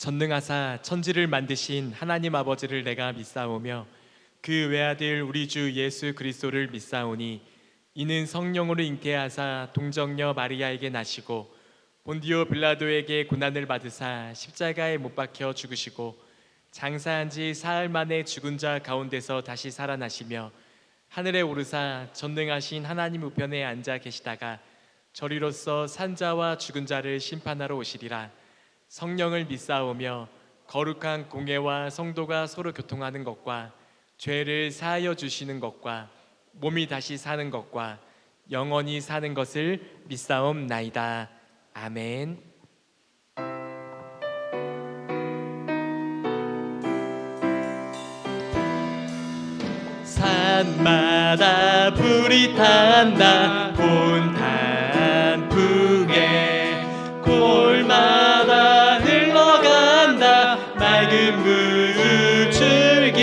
전능하사 천지를 만드신 하나님 아버지를 내가 믿사오며 그 외아들 우리 주 예수 그리스도를 믿사오니 이는 성령으로 잉태하사 동정녀 마리아에게 나시고 본디오 빌라도에게 고난을 받으사 십자가에 못 박혀 죽으시고 장사한 지 사흘 만에 죽은 자 가운데서 다시 살아나시며 하늘에 오르사 전능하신 하나님 우편에 앉아 계시다가 저리로서 산자와 죽은 자를 심판하러 오시리라. 성령을 믿사오며 거룩한 공회와 성도가 서로 교통하는 것과 죄를 사하여 주시는 것과 몸이 다시 사는 것과 영원히 사는 것을 믿사옵나이다. 아멘. 산마다 불이 탄다 온 단풍에 골마다 흘러간다 맑은 물줄기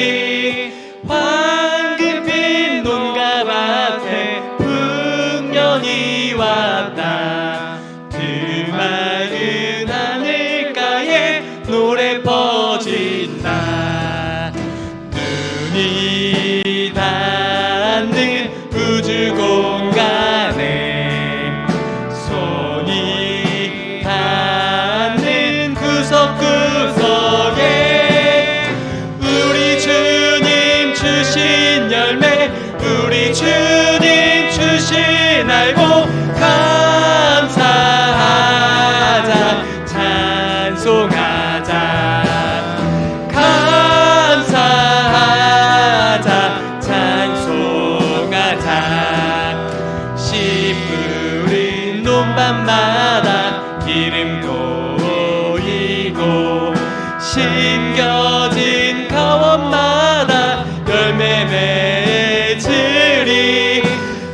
황금빛 논가밭에 풍년이 왔다 드맑은 하늘가에 노래 퍼진다 눈이 닿는 우주 공간에 손이 닿는 구석구석에 우리 주님 주신 열매 우리 주님 주신 알고 감사하자 찬송하자 감사하자 찬송하자 씨 뿌린 논밭마다 기름 고이고 심겨진 가원마다 열매 맺으리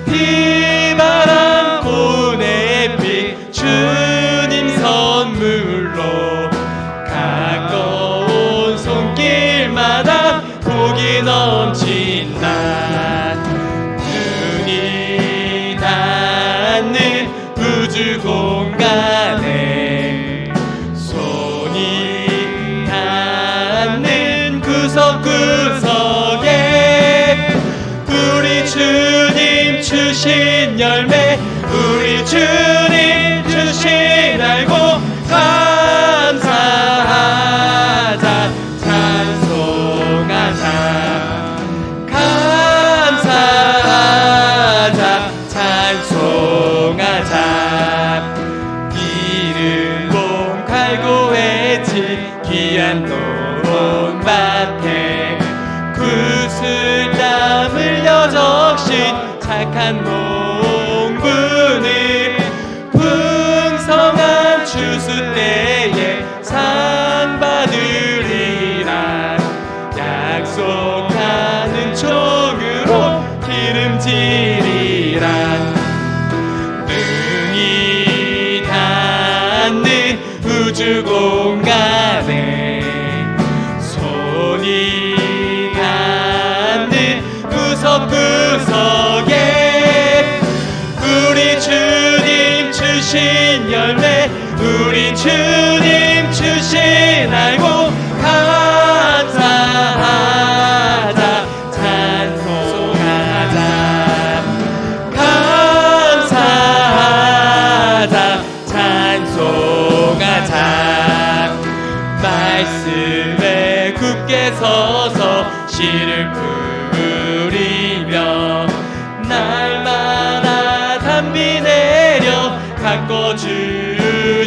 비바람 고운햇빛 주님 선물로 가까운 손길마다 복이 넘친다 눈이 닿는 우주 공간에 손이 닿는 구석구석에 우리 주님 주신 열매 우리 주님 주신 알고 감사하자 찬송하자 감사하자 찬송하자 이른 봄 갈고해진 귀한 논밭에 구슬땀 흘려 적신 착한 농부는 풍성한 추수 때에 상 받으리라 약속하는 종으로 기름지리라 눈이 닿는 우주 공간에 손이 닿는 구석구석에 우리 주님 주신 열매 우리 주님 주신 알고 감사하자 찬송하자 감사하자 찬송하자 말씀에 굳게 서서 씨를 뿌리며 날마다 단비 내려 가꿔주시리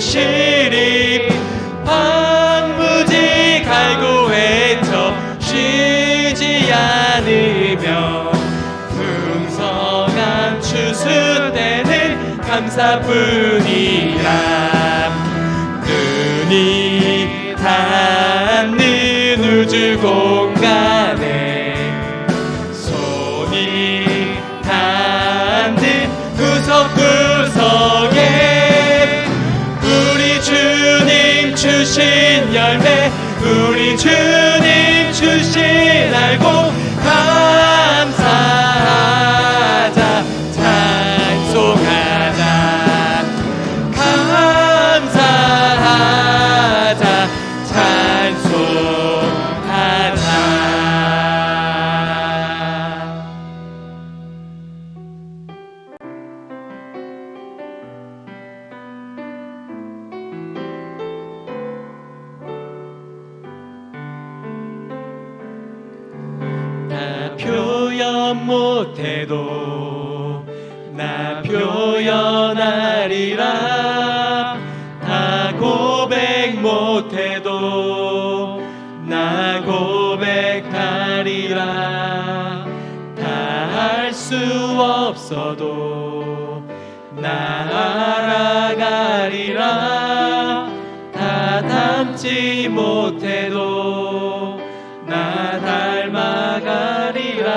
황무지 갈고 외쳐 쉬지 않으며 풍성한 추수 때는 감사뿐이라 눈이 닿는 우주 공간에 손이 닿는 구석구석에 우리 주님 주신 열매 우리 주님 주신 알고 감사하자 찬송하자 감사하자 찬송하자 못해도 나 표현하리라. 다 고백 못해도 나 고백하리라. 다 할 수 없어도 나 알아가리라. 다 닮지 못해도 나 닮아가리라.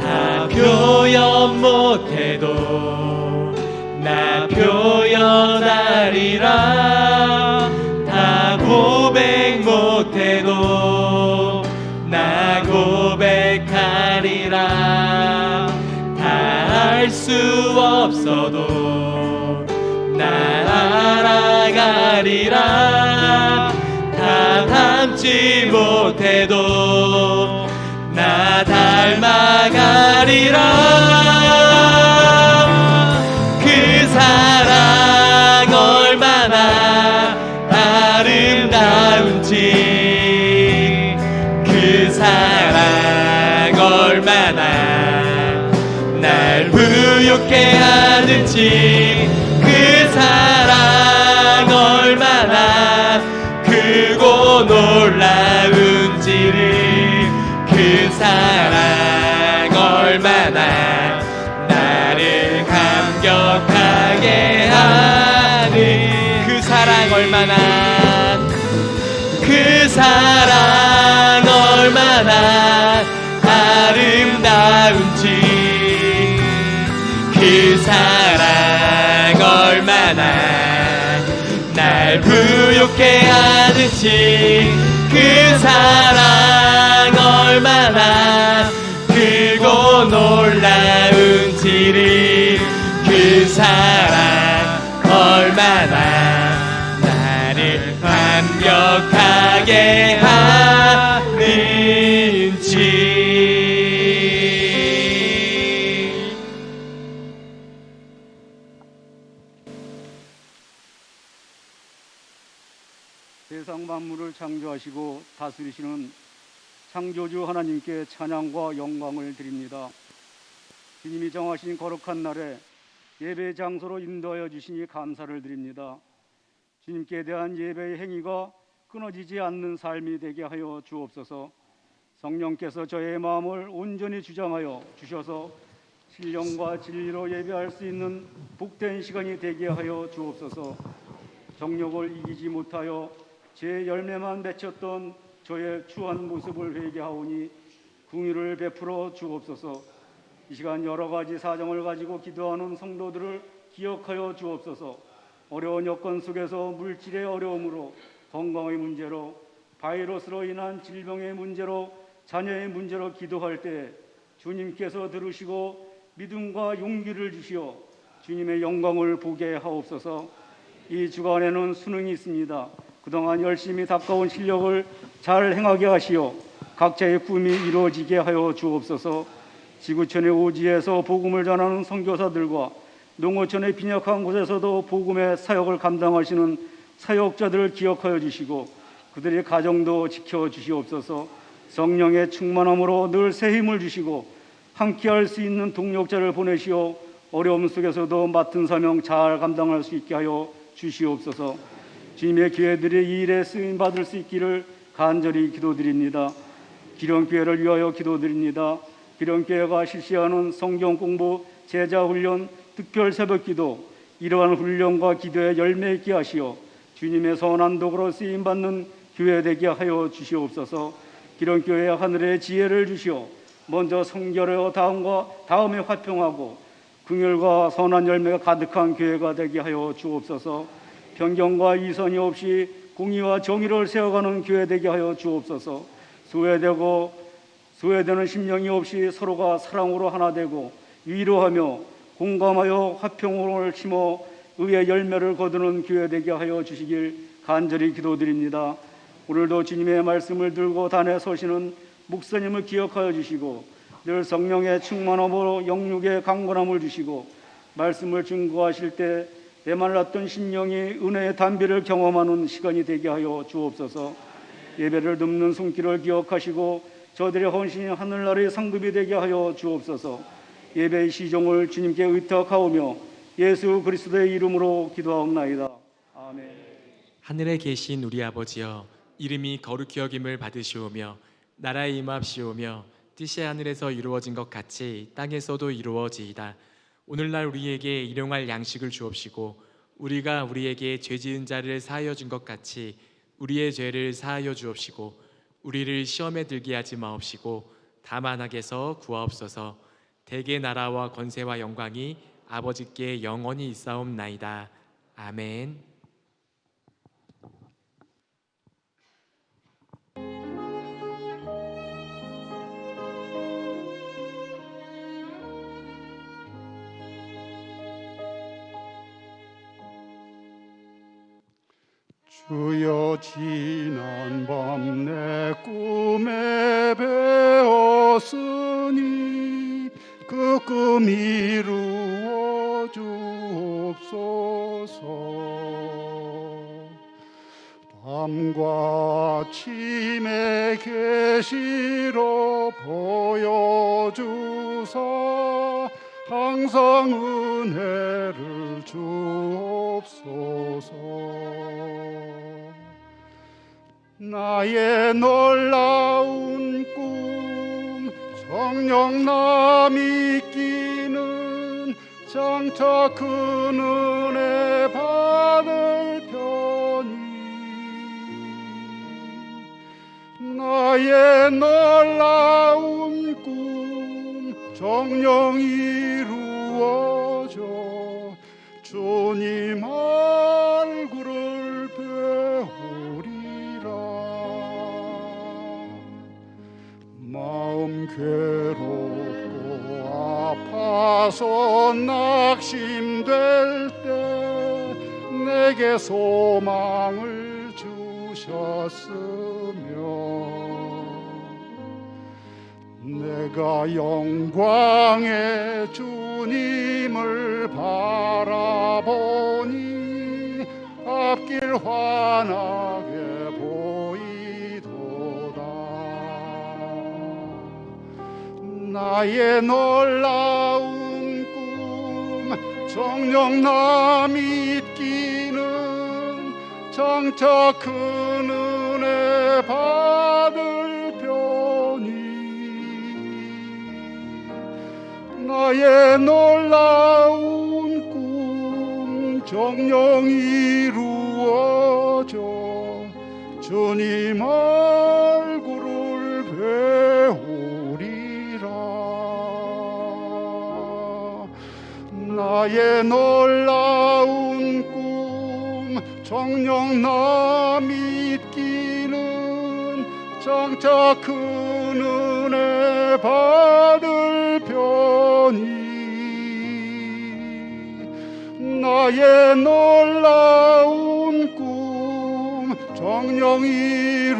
다 표현 못해도 나 표현하리라. 다 고백 못해도 나 고백하리라. 다 할 수 없어도 나 알아가리라. 다 닮지 못해도 나 닮아가리라. 그 사랑 얼마나 아름다운지, 그 사랑 얼마나 날 부욕해 하는지, 그 사랑 얼마나 크고 놀라운지를, 그 사랑 얼마나 나를 감격하게 하는, 그 사랑 얼마나, 그 사랑 얼마나 아름다운지, 그 사랑 얼마나 날 부욕해 하는지, 그 사랑 얼마나 크고 놀라운지를, 그 사랑 얼마나 나를 감격하게 하는지. 세상 만물을 창조하시고 다스리시는 창조주 하나님께 찬양과 영광을 드립니다. 주님이 정하신 거룩한 날에 예배 장소로 인도하여 주시니 감사를 드립니다. 주님께 대한 예배의 행위가 끊어지지 않는 삶이 되게 하여 주옵소서. 성령께서 저의 마음을 온전히 주장하여 주셔서 신령과 진리로 예배할 수 있는 복된 시간이 되게 하여 주옵소서. 정욕을 이기지 못하여 제 열매만 맺혔던 저의 추한 모습을 회개하오니 긍휼을 베풀어 주옵소서. 이 시간 여러 가지 사정을 가지고 기도하는 성도들을 기억하여 주옵소서. 어려운 여건 속에서 물질의 어려움으로, 건강의 문제로, 바이러스로 인한 질병의 문제로, 자녀의 문제로 기도할 때 주님께서 들으시고 믿음과 용기를 주시어 주님의 영광을 보게 하옵소서. 이 주간에는 수능이 있습니다. 그동안 열심히 닦아온 실력을 잘 행하게 하시어 각자의 꿈이 이루어지게 하여 주옵소서. 지구촌의 오지에서 복음을 전하는 선교사들과 농어촌의 빈약한 곳에서도 복음의 사역을 감당하시는 사역자들을 기억하여 주시고 그들의 가정도 지켜주시옵소서. 성령의 충만함으로 늘 새 힘을 주시고 함께할 수 있는 동력자를 보내시어 어려움 속에서도 맡은 사명 잘 감당할 수 있게 하여 주시옵소서. 주님의 교회들이 이 일에 쓰임받을 수 있기를 간절히 기도드립니다. 기령교회를 위하여 기도드립니다. 기령교회가 실시하는 성경 공부, 제자 훈련, 특별 새벽기도, 이러한 훈련과 기도에 열매 있게 하시어 주님의 선한 도구로 쓰임받는 교회 되게 하여 주시옵소서. 기령교회의 하늘의 지혜를 주시어 먼저 성결하여 다음에 화평하고 긍휼과 선한 열매가 가득한 교회가 되게 하여 주옵소서. 편견과 이선이 없이 공의와 정의를 세워가는 교회 되게 하여 주옵소서. 소외되는 심령이 없이 서로가 사랑으로 하나 되고 위로하며 공감하여 화평을 심어 의의 열매를 거두는 교회 되게 하여 주시길 간절히 기도드립니다. 오늘도 주님의 말씀을 들고 단에 서시는 목사님을 기억하여 주시고 늘 성령의 충만함으로 영육의 강건함을 주시고 말씀을 증거하실 때 메말랐던 심령이 은혜의 단비를 경험하는 시간이 되게 하여 주옵소서. 예배를 돕는 손길을 기억하시고 저들의 헌신이 하늘나라의 상급이 되게 하여 주옵소서. 예배의 시종을 주님께 의탁하오며 예수 그리스도의 이름으로 기도하옵나이다. 아멘. 하늘에 계신 우리 아버지여, 이름이 거룩히 여김을 받으시오며 나라에 임합시오며 뜻이 하늘에서 이루어진 것 같이 땅에서도 이루어지이다. 오늘날 우리에게 일용할 양식을 주옵시고 우리가 우리에게 죄 지은 자를 사하여 준 것 같이 우리의 죄를 사하여 주옵시고 우리를 시험에 들게 하지 마옵시고 다만 악에서 구하옵소서. 대개 나라와 권세와 영광이 아버지께 영원히 있사옵나이다. 아멘. 주여 지난 밤 내 꿈에 배었으니 그 꿈 이루어 주옵소서. 밤과 아침에 계시로 보여주사 항상 은혜를 주옵소서. 나의 놀라운 꿈 성령 남이 끼는 장차 그 은혜 받을 편이 나의 놀라운 꿈 정령 이루어져 주님 얼굴을 배우리라. 마음 괴롭고 아파서 낙심될 때 내게 소망을 주셨으며 내가 영광의 주님을 바라보니 앞길 환하게 보이도다. 나의 놀라운 꿈 정녕 남이 있기는 장차 큰 은혜 받을 편이 나의 놀라운 꿈 정녕 이루어져 주님 얼굴을 배우리라. 나의 놀라운 꿈 정녕 남이 있기는 장차 큰 은혜 받을 편이 나의 놀라운 꿈 정녕 이루어져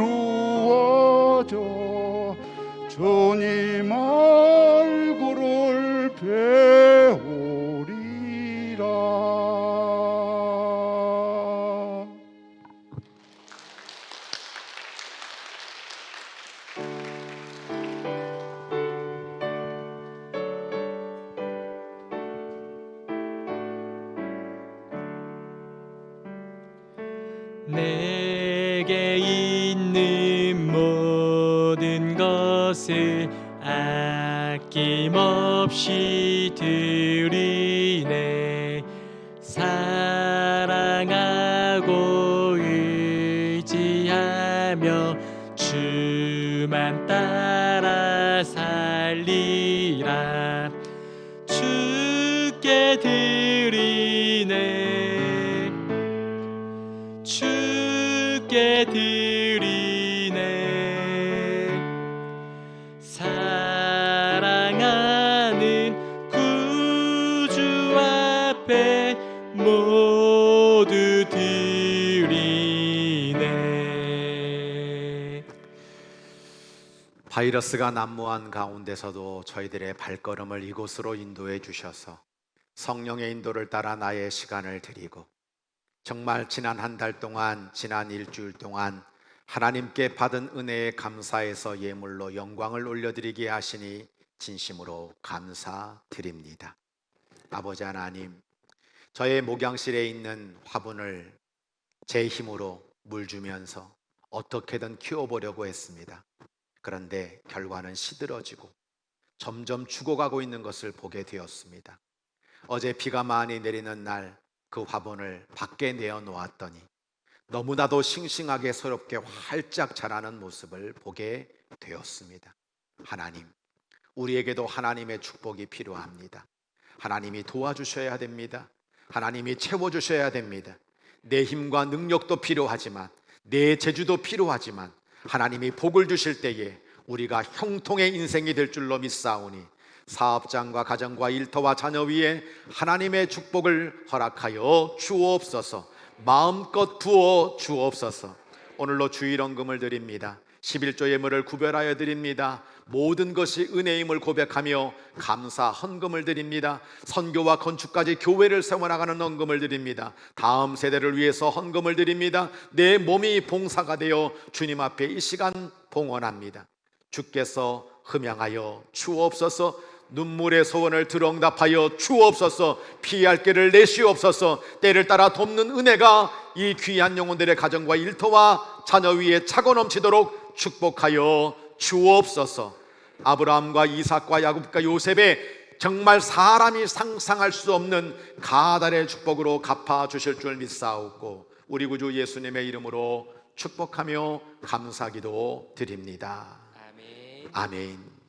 주님 얼굴을 배우리라. 내게 있는 모든 것을 아낌없이 드리네. 사랑하고 의지하며 주만 따라 살리라. 주께 드리네. 주께 드리네. 사랑하는 구주 앞에 모두 드리네. 바이러스가 난무한 가운데서도 저희들의 발걸음을 이곳으로 인도해 주셔서 성령의 인도를 따라 나의 시간을 드리고 정말 지난 한 달 동안, 지난 일주일 동안 하나님께 받은 은혜에 감사해서 예물로 영광을 올려드리게 하시니 진심으로 감사드립니다. 아버지 하나님, 저의 목양실에 있는 화분을 제 힘으로 물 주면서 어떻게든 키워보려고 했습니다. 그런데 결과는 시들어지고 점점 죽어가고 있는 것을 보게 되었습니다. 어제 비가 많이 내리는 날 그 화분을 밖에 내어 놓았더니 너무나도 싱싱하게 새롭게 활짝 자라는 모습을 보게 되었습니다. 하나님, 우리에게도 하나님의 축복이 필요합니다. 하나님이 도와주셔야 됩니다. 하나님이 채워주셔야 됩니다. 내 힘과 능력도 필요하지만, 내 재주도 필요하지만, 하나님이 복을 주실 때에 우리가 형통의 인생이 될 줄로 믿사오니 사업장과 가정과 일터와 자녀 위에 하나님의 축복을 허락하여 주옵소서. 마음껏 부어 주옵소서. 오늘로 주일헌금을 드립니다. 11조 예물을 구별하여 드립니다. 모든 것이 은혜임을 고백하며 감사 헌금을 드립니다. 선교와 건축까지 교회를 세워나가는 헌금을 드립니다. 다음 세대를 위해서 헌금을 드립니다. 내 몸이 봉사가 되어 주님 앞에 이 시간 봉헌합니다. 주께서 흠양하여 주옵소서. 눈물의 소원을 들응답하여 주옵소서. 피할 길을 내시옵소서. 때를 따라 돕는 은혜가 이 귀한 영혼들의 가정과 일터와 자녀 위에 차고 넘치도록 축복하여 주옵소서. 아브라함과 이삭과 야곱과 요셉의 정말 사람이 상상할 수 없는 가달의 축복으로 갚아주실 줄 믿사옵고 우리 구주 예수님의 이름으로 축복하며 감사기도 드립니다. 아멘. 아멘.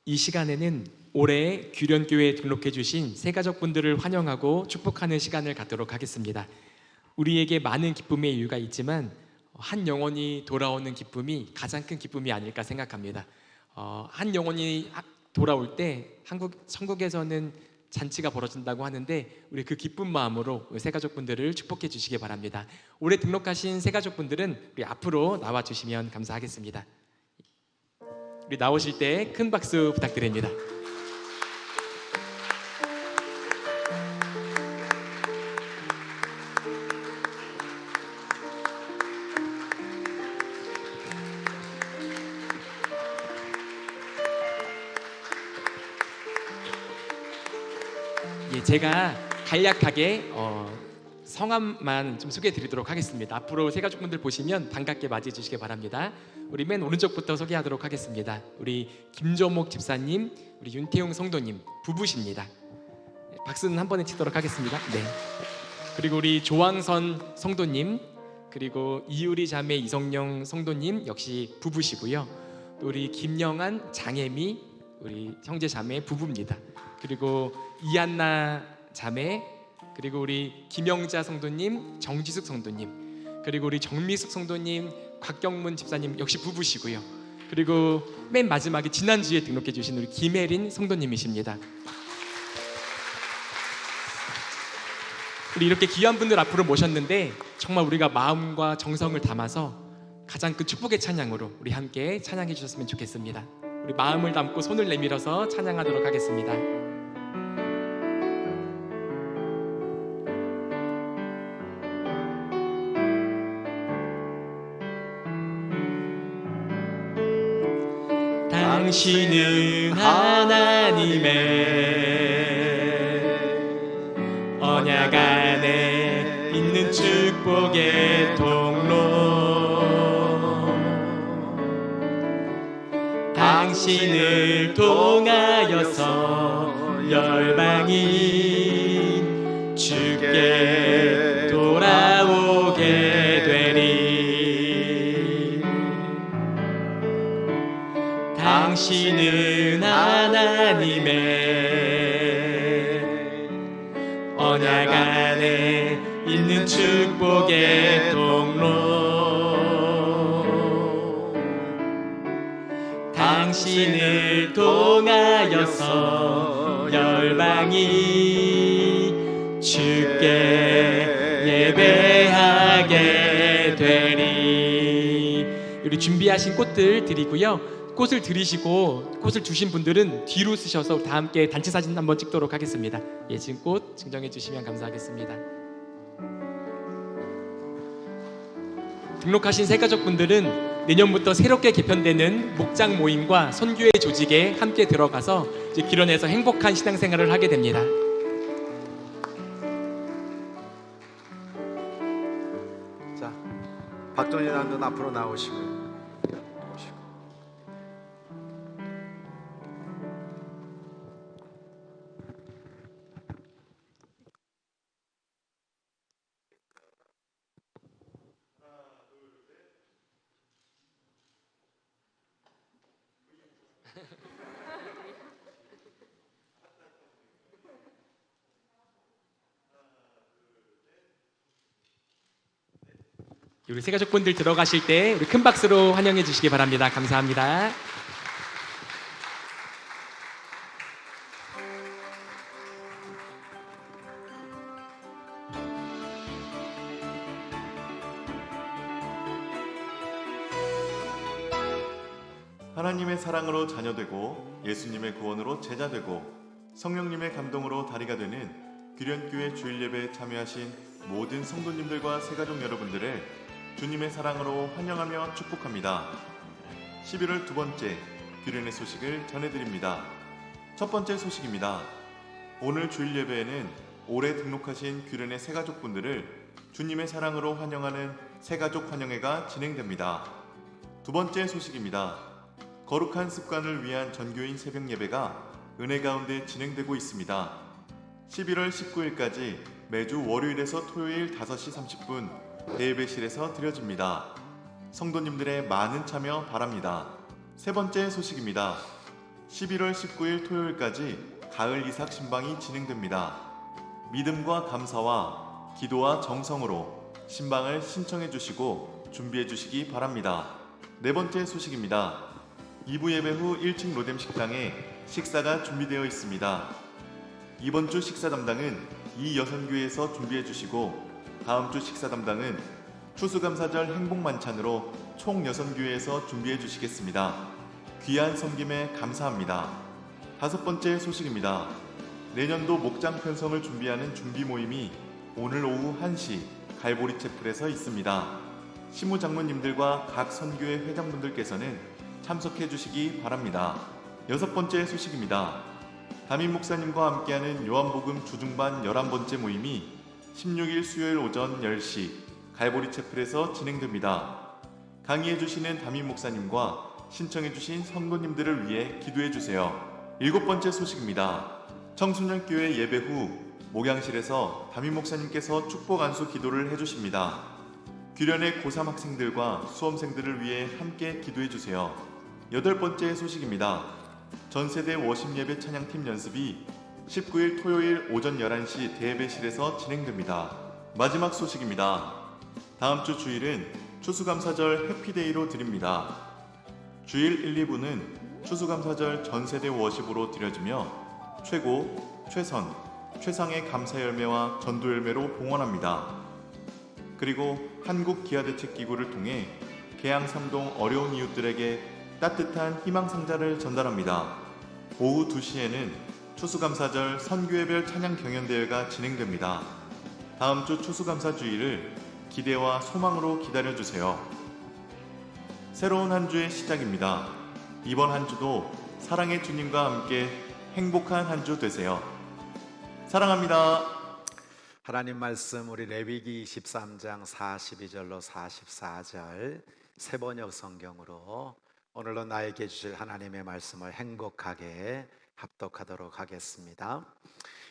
이 시간에는 올해 규련교회에 등록해 주신 새가족분들을 환영하고 축복하는 시간을 갖도록 하겠습니다. 우리에게 많은 기쁨의 이유가 있지만 한 영혼이 돌아오는 기쁨이 가장 큰 기쁨이 아닐까 생각합니다. 한 영혼이 돌아올 때 천국에서는 잔치가 벌어진다고 하는데 우리 그 기쁜 마음으로 새가족분들을 축복해 주시기 바랍니다. 올해 등록하신 새가족분들은 우리 앞으로 나와 주시면 감사하겠습니다. 우리 나오실 때 큰 박수 부탁드립니다. 제가 간략하게 성함만 좀 소개해 드리도록 하겠습니다. 앞으로 새가족분들 보시면 반갑게 맞이해 주시기 바랍니다. 우리 맨 오른쪽부터 소개하도록 하겠습니다. 우리 김조목 집사님, 우리 윤태용 성도님 부부십니다. 박수는 한 번에 치도록 하겠습니다. 네. 그리고 우리 조왕선 성도님, 그리고 이유리 자매 이성령 성도님 역시 부부시고요. 또 우리 김영한 장애미 우리 형제 자매 부부입니다. 그리고 이한나 자매, 그리고 우리 김영자 성도님, 정지숙 성도님, 그리고 우리 정미숙 성도님, 곽경문 집사님 역시 부부시고요. 그리고 맨 마지막에 지난주에 등록해 주신 우리 김혜린 성도님이십니다. 우리 이렇게 귀한 분들 앞으로 모셨는데 정말 우리가 마음과 정성을 담아서 가장 큰 축복의 찬양으로 우리 함께 찬양해 주셨으면 좋겠습니다. 우리 마음을 담고 손을 내밀어서 찬양하도록 하겠습니다. 당신은 하나님의 언약 안에 있는 축복의 통로, 당신을 통하여서 열방이 주께 돌아오게 되리. 당신은 하나님의 언약 안에 있는 축복의 통로, 당신을 통하여서 열방이 주께 예배하게 되리. 우리 준비하신 꽃들 드리고요. 꽃을 들이시고 꽃을 주신 분들은 뒤로 쓰셔서 다 함께 단체 사진 한번 찍도록 하겠습니다. 예, 지금 꽃 증정해 주시면 감사하겠습니다. 등록하신 새가족분들은 내년부터 새롭게 개편되는 목장 모임과 선교회 조직에 함께 들어가서 이제 기련에서 행복한 신앙생활을 하게 됩니다. 자, 박종희 남편 앞으로 나오시고요. 오시고. 우리 새가족분들 들어가실 때 우리 큰 박수로 환영해 주시기 바랍니다. 감사합니다. 하나님의 사랑으로 자녀되고 예수님의 구원으로 제자되고 성령님의 감동으로 다리가 되는 규련교회 주일예배에 참여하신 모든 성도님들과 새가족 여러분들을 주님의 사랑으로 환영하며 축복합니다. 11월 두 번째 규련의 소식을 전해드립니다. 첫 번째 소식입니다. 오늘 주일예배에는 올해 등록하신 규련의 새가족분들을 주님의 사랑으로 환영하는 새가족 환영회가 진행됩니다. 두 번째 소식입니다. 거룩한 습관을 위한 전교인 새벽 예배가 은혜 가운데 진행되고 있습니다. 11월 19일까지 매주 월요일에서 토요일 5시 30분 대예배실에서 드려집니다. 성도님들의 많은 참여 바랍니다. 세 번째 소식입니다. 11월 19일 토요일까지 가을 이삭 신방이 진행됩니다. 믿음과 감사와 기도와 정성으로 신방을 신청해 주시고 준비해 주시기 바랍니다. 네 번째 소식입니다. 2부 예배 후 1층 로뎀 식당에 식사가 준비되어 있습니다. 이번 주 식사 담당은 이여선교회에서 준비해 주시고 다음 주 식사 담당은 추수감사절 행복만찬으로 총여선교회에서 준비해 주시겠습니다. 귀한 섬김에 감사합니다. 다섯 번째 소식입니다. 내년도 목장 편성을 준비하는 준비 모임이 오늘 오후 1시 갈보리 채플에서 있습니다. 시무장로님들과 각 선교회 회장분들께서는 참석해 주시기 바랍니다. 여섯 번째 소식입니다. 담임 목사님과 함께하는 요한복음 주중반 11번째 모임이 16일 수요일 오전 10시 갈보리 채플에서 진행됩니다. 강의해 주시는 담임 목사님과 신청해 주신 성도님들을 위해 기도해 주세요. 일곱 번째 소식입니다. 청소년교회 예배 후 목양실에서 담임 목사님께서 축복 안수 기도를 해 주십니다. 규련의 고3 학생들과 수험생들을 위해 함께 기도해 주세요. 여덟 번째 소식입니다. 전세대 워십 예배 찬양팀 연습이 19일 토요일 오전 11시 대예배실에서 진행됩니다. 마지막 소식입니다. 다음 주 주일은 추수감사절 해피데이로 드립니다. 주일 1, 2부는 추수감사절 전세대 워십으로 드려지며 최고, 최선, 최상의 감사 열매와 전도 열매로 봉헌합니다. 그리고 한국기아대책기구를 통해 계양 3동 어려운 이웃들에게 따뜻한 희망상자를 전달합니다. 오후 2시에는 추수감사절 선교회별 찬양 경연대회가 진행됩니다. 다음 주 추수감사 주일을 기대와 소망으로 기다려주세요. 새로운 한 주의 시작입니다. 이번 한 주도 사랑의 주님과 함께 행복한 한 주 되세요. 사랑합니다. 하나님 말씀 우리 레위기 23장 42절로 44절 세번역 성경으로 오늘로 나에게 주실 하나님의 말씀을 행복하게 합독하도록 하겠습니다.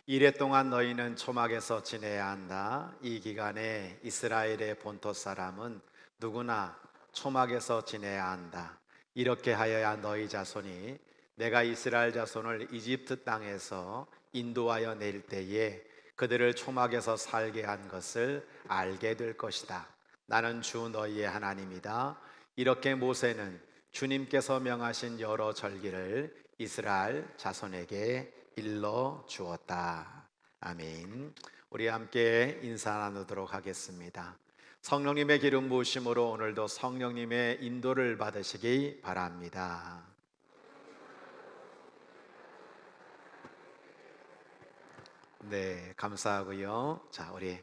이래 동안 너희는 초막에서 지내야 한다. 이 기간에 이스라엘의 본토 사람은 누구나 초막에서 지내야 한다. 이렇게 하여야 너희 자손이 내가 이스라엘 자손을 이집트 땅에서 인도하여 낼 때에 그들을 초막에서 살게 한 것을 알게 될 것이다. 나는 주 너희의 하나님이다. 이렇게 모세는 주님께서 명하신 여러 절기를 이스라엘 자손에게 일러 주었다. 아멘. 우리 함께 인사 나누도록 하겠습니다. 성령님의 기름 부으심으로 오늘도 성령님의 인도를 받으시기 바랍니다. 네, 감사하고요. 자, 우리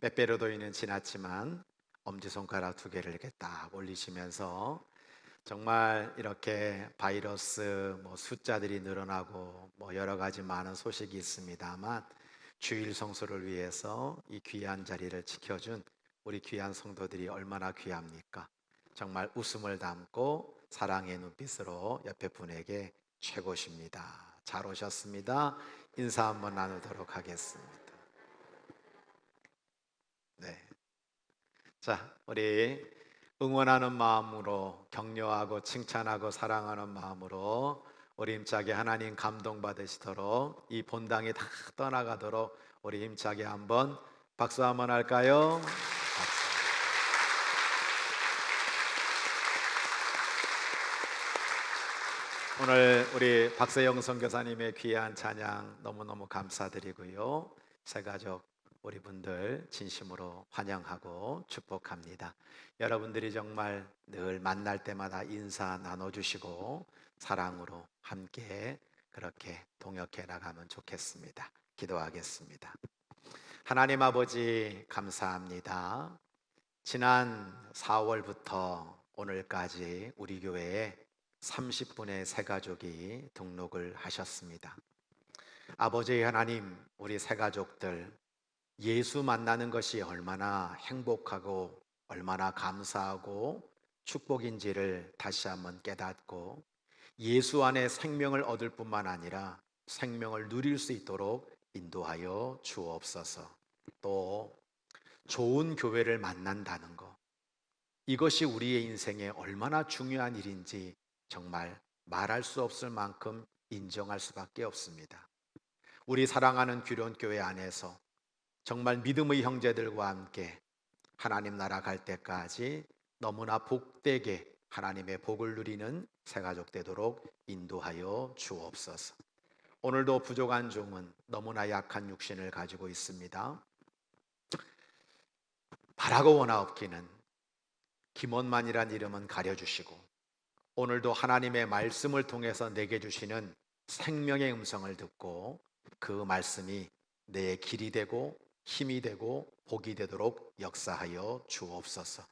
빼빼로도이는 지났지만 엄지손가락 두 개를 이렇게 딱 올리시면서 정말 이렇게 바이러스 숫자들이 늘어나고 여러 가지 많은 소식이 있습니다만 주일 성수를 위해서 이 귀한 자리를 지켜준 우리 귀한 성도들이 얼마나 귀합니까? 정말 웃음을 담고 사랑의 눈빛으로 옆에 분에게 최고십니다. 잘 오셨습니다. 인사 한번 나누도록 하겠습니다. 네. 자, 우리 응원하는 마음으로, 격려하고 칭찬하고 사랑하는 마음으로 우리 힘차게 하나님 감동받으시도록, 이 본당이 다 떠나가도록 우리 힘차게 한번 박수 한번 할까요? 박수. 오늘 우리 박세영 선교사님의 귀한 찬양 너무너무 감사드리고요. 새가족 우리 분들 진심으로 환영하고 축복합니다. 여러분들이 정말 늘 만날 때마다 인사 나눠주시고 사랑으로 함께 그렇게 동역해 나가면 좋겠습니다. 기도하겠습니다. 하나님 아버지 감사합니다. 지난 4월부터 오늘까지 우리 교회에 30분의 새가족이 등록을 하셨습니다. 아버지 하나님, 우리 새가족들 예수 만나는 것이 얼마나 행복하고 얼마나 감사하고 축복인지를 다시 한번 깨닫고 예수 안에 생명을 얻을 뿐만 아니라 생명을 누릴 수 있도록 인도하여 주옵소서. 또 좋은 교회를 만난다는 것, 이것이 우리의 인생에 얼마나 중요한 일인지 정말 말할 수 없을 만큼 인정할 수밖에 없습니다. 우리 사랑하는 규련교회 안에서 정말 믿음의 형제들과 함께 하나님 나라 갈 때까지 너무나 복되게 하나님의 복을 누리는 새가족 되도록 인도하여 주옵소서. 오늘도 부족한 종은 너무나 약한 육신을 가지고 있습니다. 바라고 원하옵기는 김원만이란 이름은 가려주시고 오늘도 하나님의 말씀을 통해서 내게 주시는 생명의 음성을 듣고 그 말씀이 내 길이 되고 힘이 되고 복이 되도록 역사하여 주옵소서.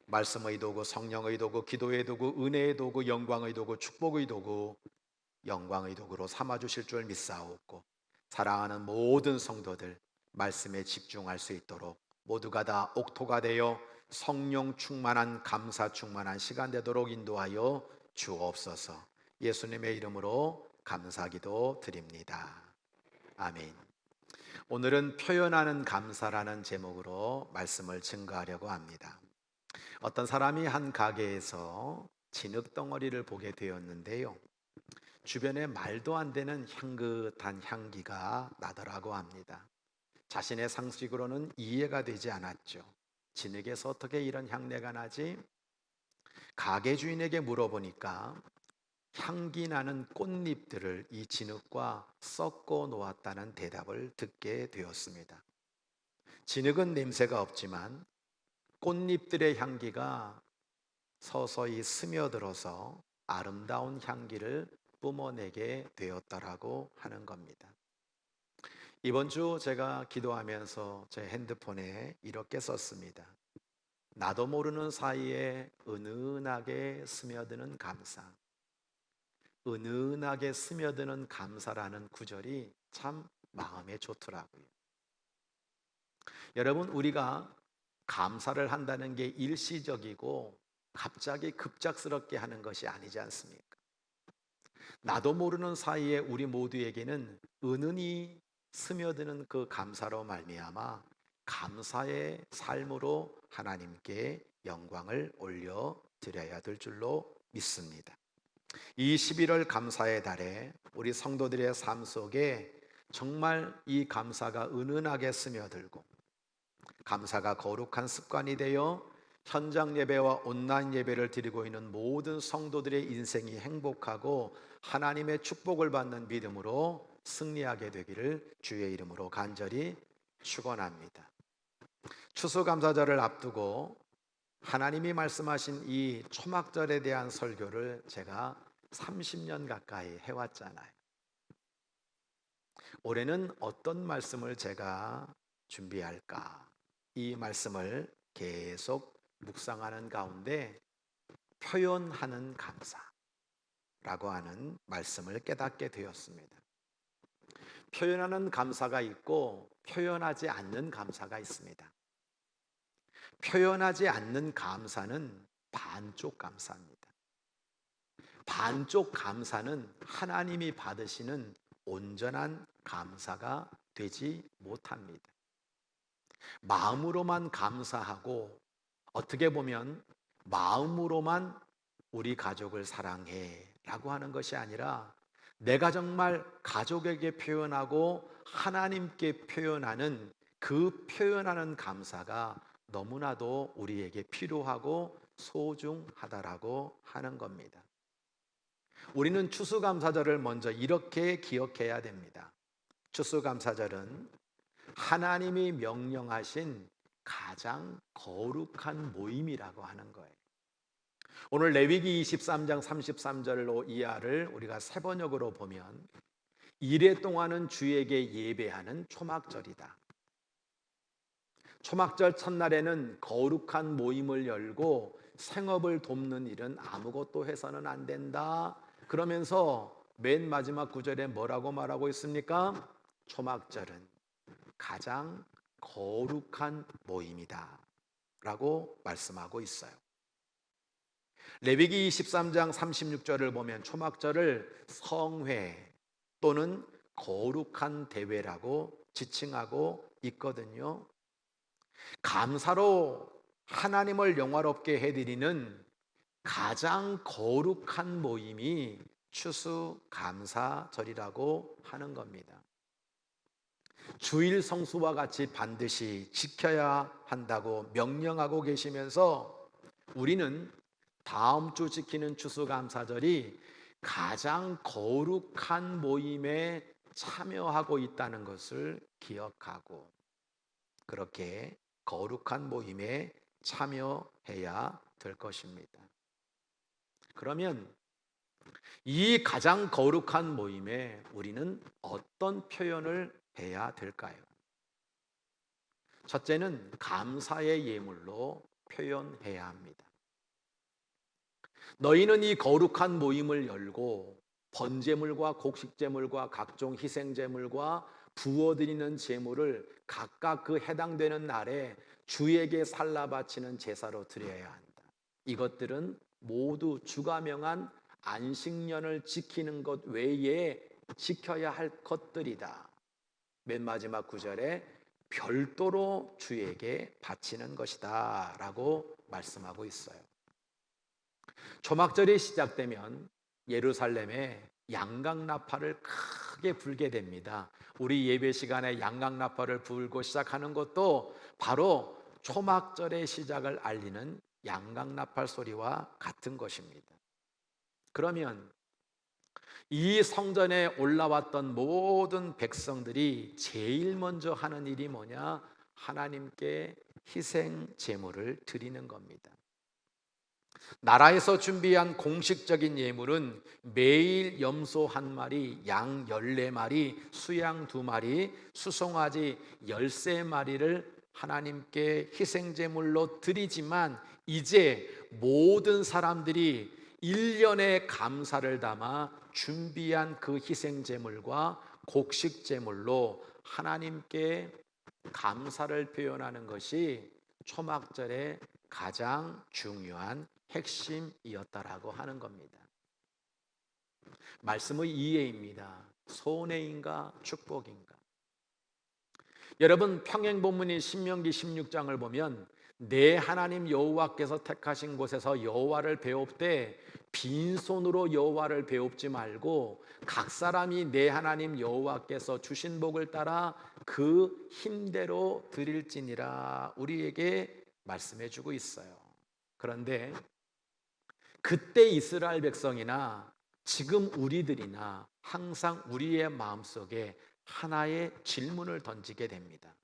말씀의 도구, 성령의 도구, 기도의 도구, 은혜의 도구, 영광의 도구, 축복의 도구, 영광의 도구로 삼아주실 줄 믿사옵고 사랑하는 모든 성도들 말씀에 집중할 수 있도록 모두가 다 옥토가 되어 성령 충만한 감사 충만한 시간 되도록 인도하여 주옵소서. 예수님의 이름으로 감사기도 드립니다. 아멘. 오늘은 표현하는 감사라는 제목으로 말씀을 증거하려고 합니다. 어떤 사람이 한 가게에서 진흙덩어리를 보게 되었는데요, 주변에 말도 안 되는 향긋한 향기가 나더라고 합니다. 자신의 상식으로는 이해가 되지 않았죠. 진흙에서 어떻게 이런 향내가 나지? 가게 주인에게 물어보니까 향기 나는 꽃잎들을 이 진흙과 섞어 놓았다는 대답을 듣게 되었습니다. 진흙은 냄새가 없지만 꽃잎들의 향기가 서서히 스며들어서 아름다운 향기를 뿜어내게 되었다라고 하는 겁니다. 이번 주 제가 기도하면서 제 핸드폰에 이렇게 썼습니다. 나도 모르는 사이에 은은하게 스며드는 감사. 은은하게 스며드는 감사라는 구절이 참 마음에 좋더라고요. 여러분, 우리가 감사를 한다는 게 일시적이고 갑자기 급작스럽게 하는 것이 아니지 않습니까? 나도 모르는 사이에 우리 모두에게는 은은히 스며드는 그 감사로 말미암아 감사의 삶으로 하나님께 영광을 올려 드려야 될 줄로 믿습니다. 이 11월 감사의 달에 우리 성도들의 삶 속에 정말 이 감사가 은은하게 스며들고 감사가 거룩한 습관이 되어 현장 예배와 온라인 예배를 드리고 있는 모든 성도들의 인생이 행복하고 하나님의 축복을 받는 믿음으로 승리하게 되기를 주의 이름으로 간절히 축원합니다. 추수감사절을 앞두고 하나님이 말씀하신 이 초막절에 대한 설교를 제가 30년 가까이 해왔잖아요. 올해는 어떤 말씀을 제가 준비할까? 이 말씀을 계속 묵상하는 가운데 표현하는 감사라고 하는 말씀을 깨닫게 되었습니다. 표현하는 감사가 있고 표현하지 않는 감사가 있습니다. 표현하지 않는 감사는 반쪽 감사입니다. 반쪽 감사는 하나님이 받으시는 온전한 감사가 되지 못합니다. 마음으로만 감사하고 어떻게 보면 마음으로만 우리 가족을 사랑해 라고 하는 것이 아니라 내가 정말 가족에게 표현하고 하나님께 표현하는 그 표현하는 감사가 너무나도 우리에게 필요하고 소중하다라고 하는 겁니다. 우리는 추수감사절을 먼저 이렇게 기억해야 됩니다. 추수감사절은 하나님이 명령하신 가장 거룩한 모임이라고 하는 거예요. 오늘 레위기 23장 33절로 이하를 우리가 세 번역으로 보면 이래 동안은 주에게 예배하는 초막절이다. 초막절 첫날에는 거룩한 모임을 열고 생업을 돕는 일은 아무것도 해서는 안 된다. 그러면서 맨 마지막 구절에 뭐라고 말하고 있습니까? 초막절은 가장 거룩한 모임이다 라고 말씀하고 있어요. 레위기 23장 36절을 보면 초막절을 성회 또는 거룩한 대회라고 지칭하고 있거든요. 감사로 하나님을 영화롭게 해드리는 가장 거룩한 모임이 추수감사절이라고 하는 겁니다. 주일 성수와 같이 반드시 지켜야 한다고 명령하고 계시면서 우리는 다음 주 지키는 추수감사절이 가장 거룩한 모임에 참여하고 있다는 것을 기억하고 그렇게 거룩한 모임에 참여해야 될 것입니다. 그러면 이 가장 거룩한 모임에 우리는 어떤 표현을 해야 될까요? 첫째는 감사의 예물로 표현해야 합니다. 너희는 이 거룩한 모임을 열고 번제물과 곡식제물과 각종 희생제물과 부어드리는 제물을 각각 그 해당되는 날에 주에게 살라 바치는 제사로 드려야 한다. 이것들은 모두 주가 명한 안식년을 지키는 것 외에 지켜야 할 것들이다. 맨 마지막 구절에 별도로 주에게 바치는 것이다 라고 말씀하고 있어요. 초막절이 시작되면 예루살렘에 양강나팔을 크게 불게 됩니다. 우리 예배 시간에 양강나팔을 불고 시작하는 것도 바로 초막절의 시작을 알리는 양강나팔 소리와 같은 것입니다. 그러면 이 성전에 올라왔던 모든 백성들이 제일 먼저 하는 일이 뭐냐? 하나님께 희생 제물을 드리는 겁니다. 나라에서 준비한 공식적인 예물은 매일 염소 1마리, 양 14마리, 수양 2마리, 수송아지 13마리를 하나님께 희생제물로 드리지만 이제 모든 사람들이 1년의 감사를 담아 준비한 그 희생제물과 곡식제물로 하나님께 감사를 표현하는 것이 초막절의 가장 중요한 핵심이었다라고 하는 겁니다. 말씀의 이해입니다. 손해인가 축복인가? 여러분 평행 본문인 신명기 16장을 보면 내 하나님 여호와께서 택하신 곳에서 여호와를 배웁되 빈손으로 여호와를 배웁지 말고 각 사람이 내 하나님 여호와께서 주신 복을 따라 그 힘대로 드릴지니라 우리에게 말씀해 주고 있어요. 그런데 그때 이스라엘 백성이나 지금 우리들이나 항상 우리의 마음속에 하나의 질문을 던지게 됩니다.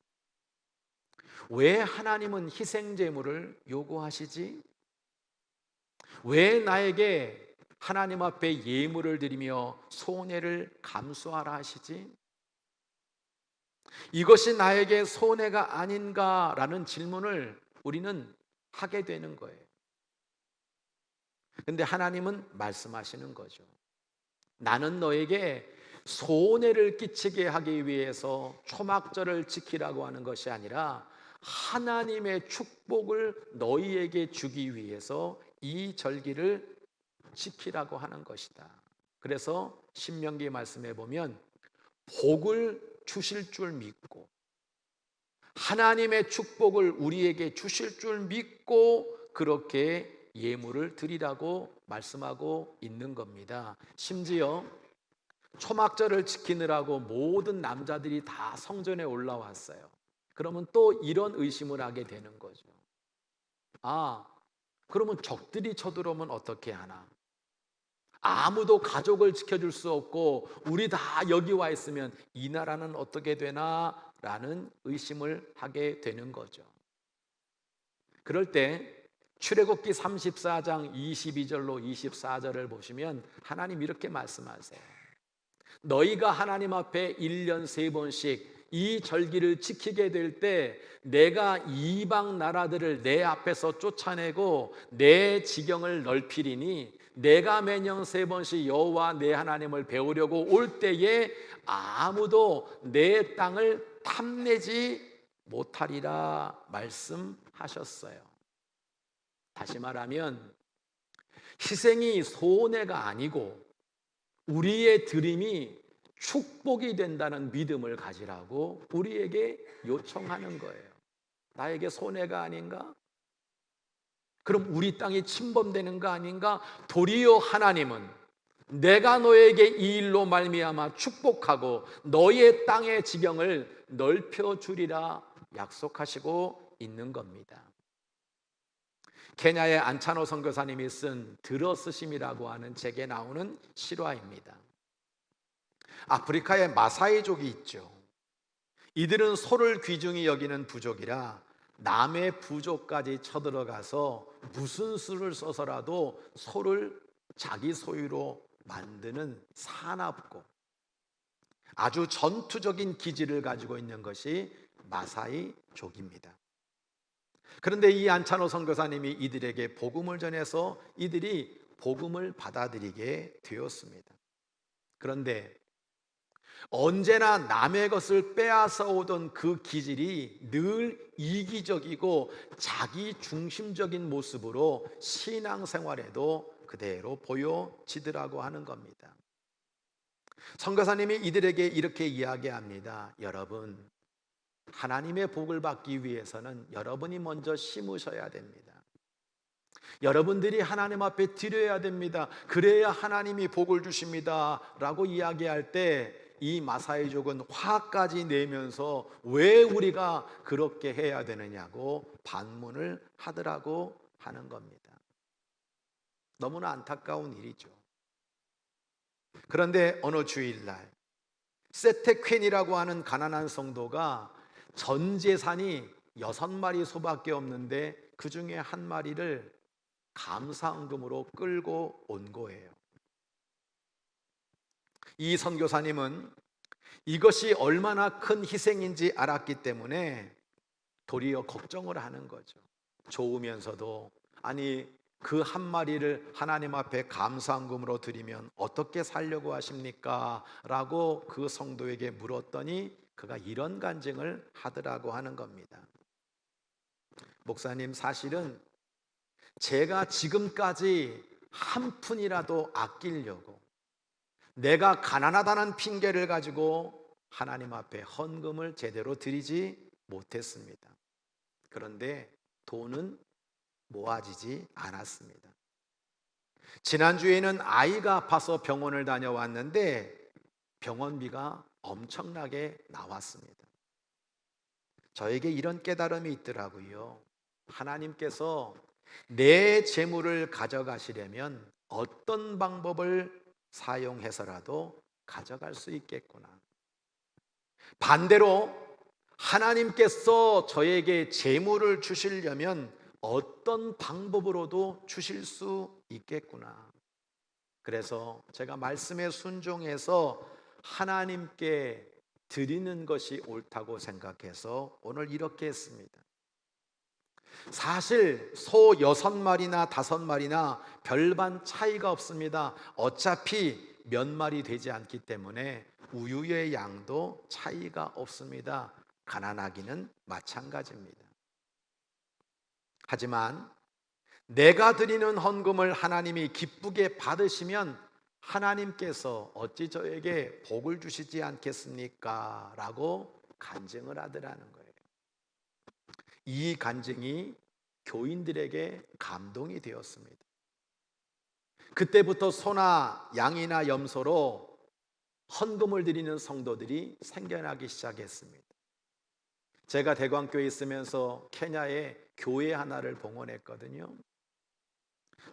왜 하나님은 희생제물을 요구하시지? 왜 나에게 하나님 앞에 예물을 드리며 손해를 감수하라 하시지? 이것이 나에게 손해가 아닌가라는 질문을 우리는 하게 되는 거예요. 근데 하나님은 말씀하시는 거죠. 나는 너에게 손해를 끼치게 하기 위해서 초막절을 지키라고 하는 것이 아니라 하나님의 축복을 너희에게 주기 위해서 이 절기를 지키라고 하는 것이다. 그래서 신명기 말씀에 보면 복을 주실 줄 믿고 하나님의 축복을 우리에게 주실 줄 믿고 그렇게 예물을 드리라고 말씀하고 있는 겁니다. 심지어 초막절을 지키느라고 모든 남자들이 다 성전에 올라왔어요. 그러면 또 이런 의심을 하게 되는 거죠. 그러면 적들이 쳐들어오면 어떻게 하나? 아무도 가족을 지켜줄 수 없고 우리 다 여기 와 있으면 이 나라는 어떻게 되나? 라는 의심을 하게 되는 거죠. 그럴 때 출애굽기 34장 22절로 24절을 보시면 하나님 이렇게 말씀하세요. 너희가 하나님 앞에 1년 3번씩 이 절기를 지키게 될 때 내가 이방 나라들을 내 앞에서 쫓아내고 내 지경을 넓히리니 내가 매년 3번씩 여호와 내 하나님을 배우려고 올 때에 아무도 내 땅을 탐내지 못하리라 말씀하셨어요. 다시 말하면 희생이 손해가 아니고 우리의 드림이 축복이 된다는 믿음을 가지라고 우리에게 요청하는 거예요. 나에게 손해가 아닌가? 그럼 우리 땅이 침범되는 거 아닌가? 도리어 하나님은 내가 너에게 이 일로 말미암아 축복하고 너의 땅의 지경을 넓혀주리라 약속하시고 있는 겁니다. 케냐의 안차노 선교사님이 쓴 들어쓰심이라고 하는 책에 나오는 실화입니다. 아프리카에 마사이족이 있죠. 이들은 소를 귀중히 여기는 부족이라 남의 부족까지 쳐들어가서 무슨 수를 써서라도 소를 자기 소유로 만드는 사납고 아주 전투적인 기질을 가지고 있는 것이 마사이족입니다. 그런데 이 안차노 선교사님이 이들에게 복음을 전해서 이들이 복음을 받아들이게 되었습니다. 그런데 언제나 남의 것을 빼앗아 오던 그 기질이 늘 이기적이고 자기 중심적인 모습으로 신앙생활에도 그대로 보여지더라고 하는 겁니다. 선교사님이 이들에게 이렇게 이야기합니다. 여러분, 하나님의 복을 받기 위해서는 여러분이 먼저 심으셔야 됩니다. 여러분들이 하나님 앞에 드려야 됩니다. 그래야 하나님이 복을 주십니다 라고 이야기할 때 이 마사이족은 화까지 내면서 왜 우리가 그렇게 해야 되느냐고 반문을 하더라고 하는 겁니다. 너무나 안타까운 일이죠. 그런데 어느 주일날 세테퀸이라고 하는 가난한 성도가 전 재산이 6마리 소밖에 없는데 그 중에 한 마리를 감사헌금으로 끌고 온 거예요. 이 선교사님은 이것이 얼마나 큰 희생인지 알았기 때문에 도리어 걱정을 하는 거죠. 좋으면서도 아니 그 한 마리를 하나님 앞에 감사헌금으로 드리면 어떻게 살려고 하십니까? 라고 그 성도에게 물었더니 그가 이런 간증을 하더라고 하는 겁니다. 목사님, 사실은 제가 지금까지 한 푼이라도 아끼려고 내가 가난하다는 핑계를 가지고 하나님 앞에 헌금을 제대로 드리지 못했습니다. 그런데 돈은 모아지지 않았습니다. 지난주에는 아이가 아파서 병원을 다녀왔는데 병원비가 엄청나게 나왔습니다. 저에게 이런 깨달음이 있더라고요. 하나님께서 내 재물을 가져가시려면 어떤 방법을 사용해서라도 가져갈 수 있겠구나. 반대로 하나님께서 저에게 재물을 주시려면 어떤 방법으로도 주실 수 있겠구나. 그래서 제가 말씀에 순종해서 하나님께 드리는 것이 옳다고 생각해서 오늘 이렇게 했습니다. 사실 소 6마리나 5마리나 별반 차이가 없습니다. 어차피 몇 마리 되지 않기 때문에 우유의 양도 차이가 없습니다. 가난하기는 마찬가지입니다. 하지만 내가 드리는 헌금을 하나님이 기쁘게 받으시면 하나님께서 어찌 저에게 복을 주시지 않겠습니까? 라고 간증을 하더라는 거예요. 이 간증이 교인들에게 감동이 되었습니다. 그때부터 소나 양이나 염소로 헌금을 드리는 성도들이 생겨나기 시작했습니다. 제가 대광교회에 있으면서 케냐에 교회 하나를 봉헌했거든요.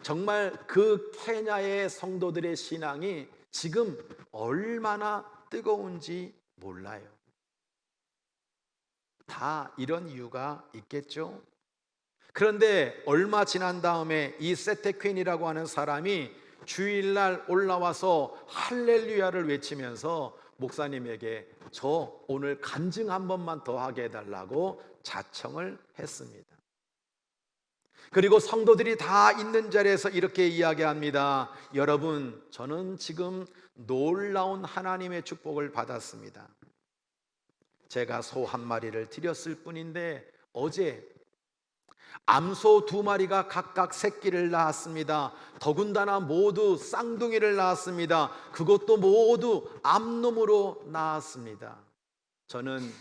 정말 그 케냐의 성도들의 신앙이 지금 얼마나 뜨거운지 몰라요. 다 이런 이유가 있겠죠. 그런데 얼마 지난 다음에 이 세테퀸이라고 하는 사람이 주일날 올라와서 할렐루야를 외치면서 목사님에게 저 오늘 간증 한 번만 더 하게 해달라고 자청을 했습니다. 그리고 성도들이 다 있는 자리에서 이렇게 이야기합니다. 여러분, 저는 지금 놀라운 하나님의 축복을 받았습니다. 제가 소 1마리를 드렸을 뿐인데 어제 암소 2마리가 각각 새끼를 낳았습니다. 더군다나 모두 쌍둥이를 낳았습니다. 그것도 모두 암놈으로 낳았습니다. 저는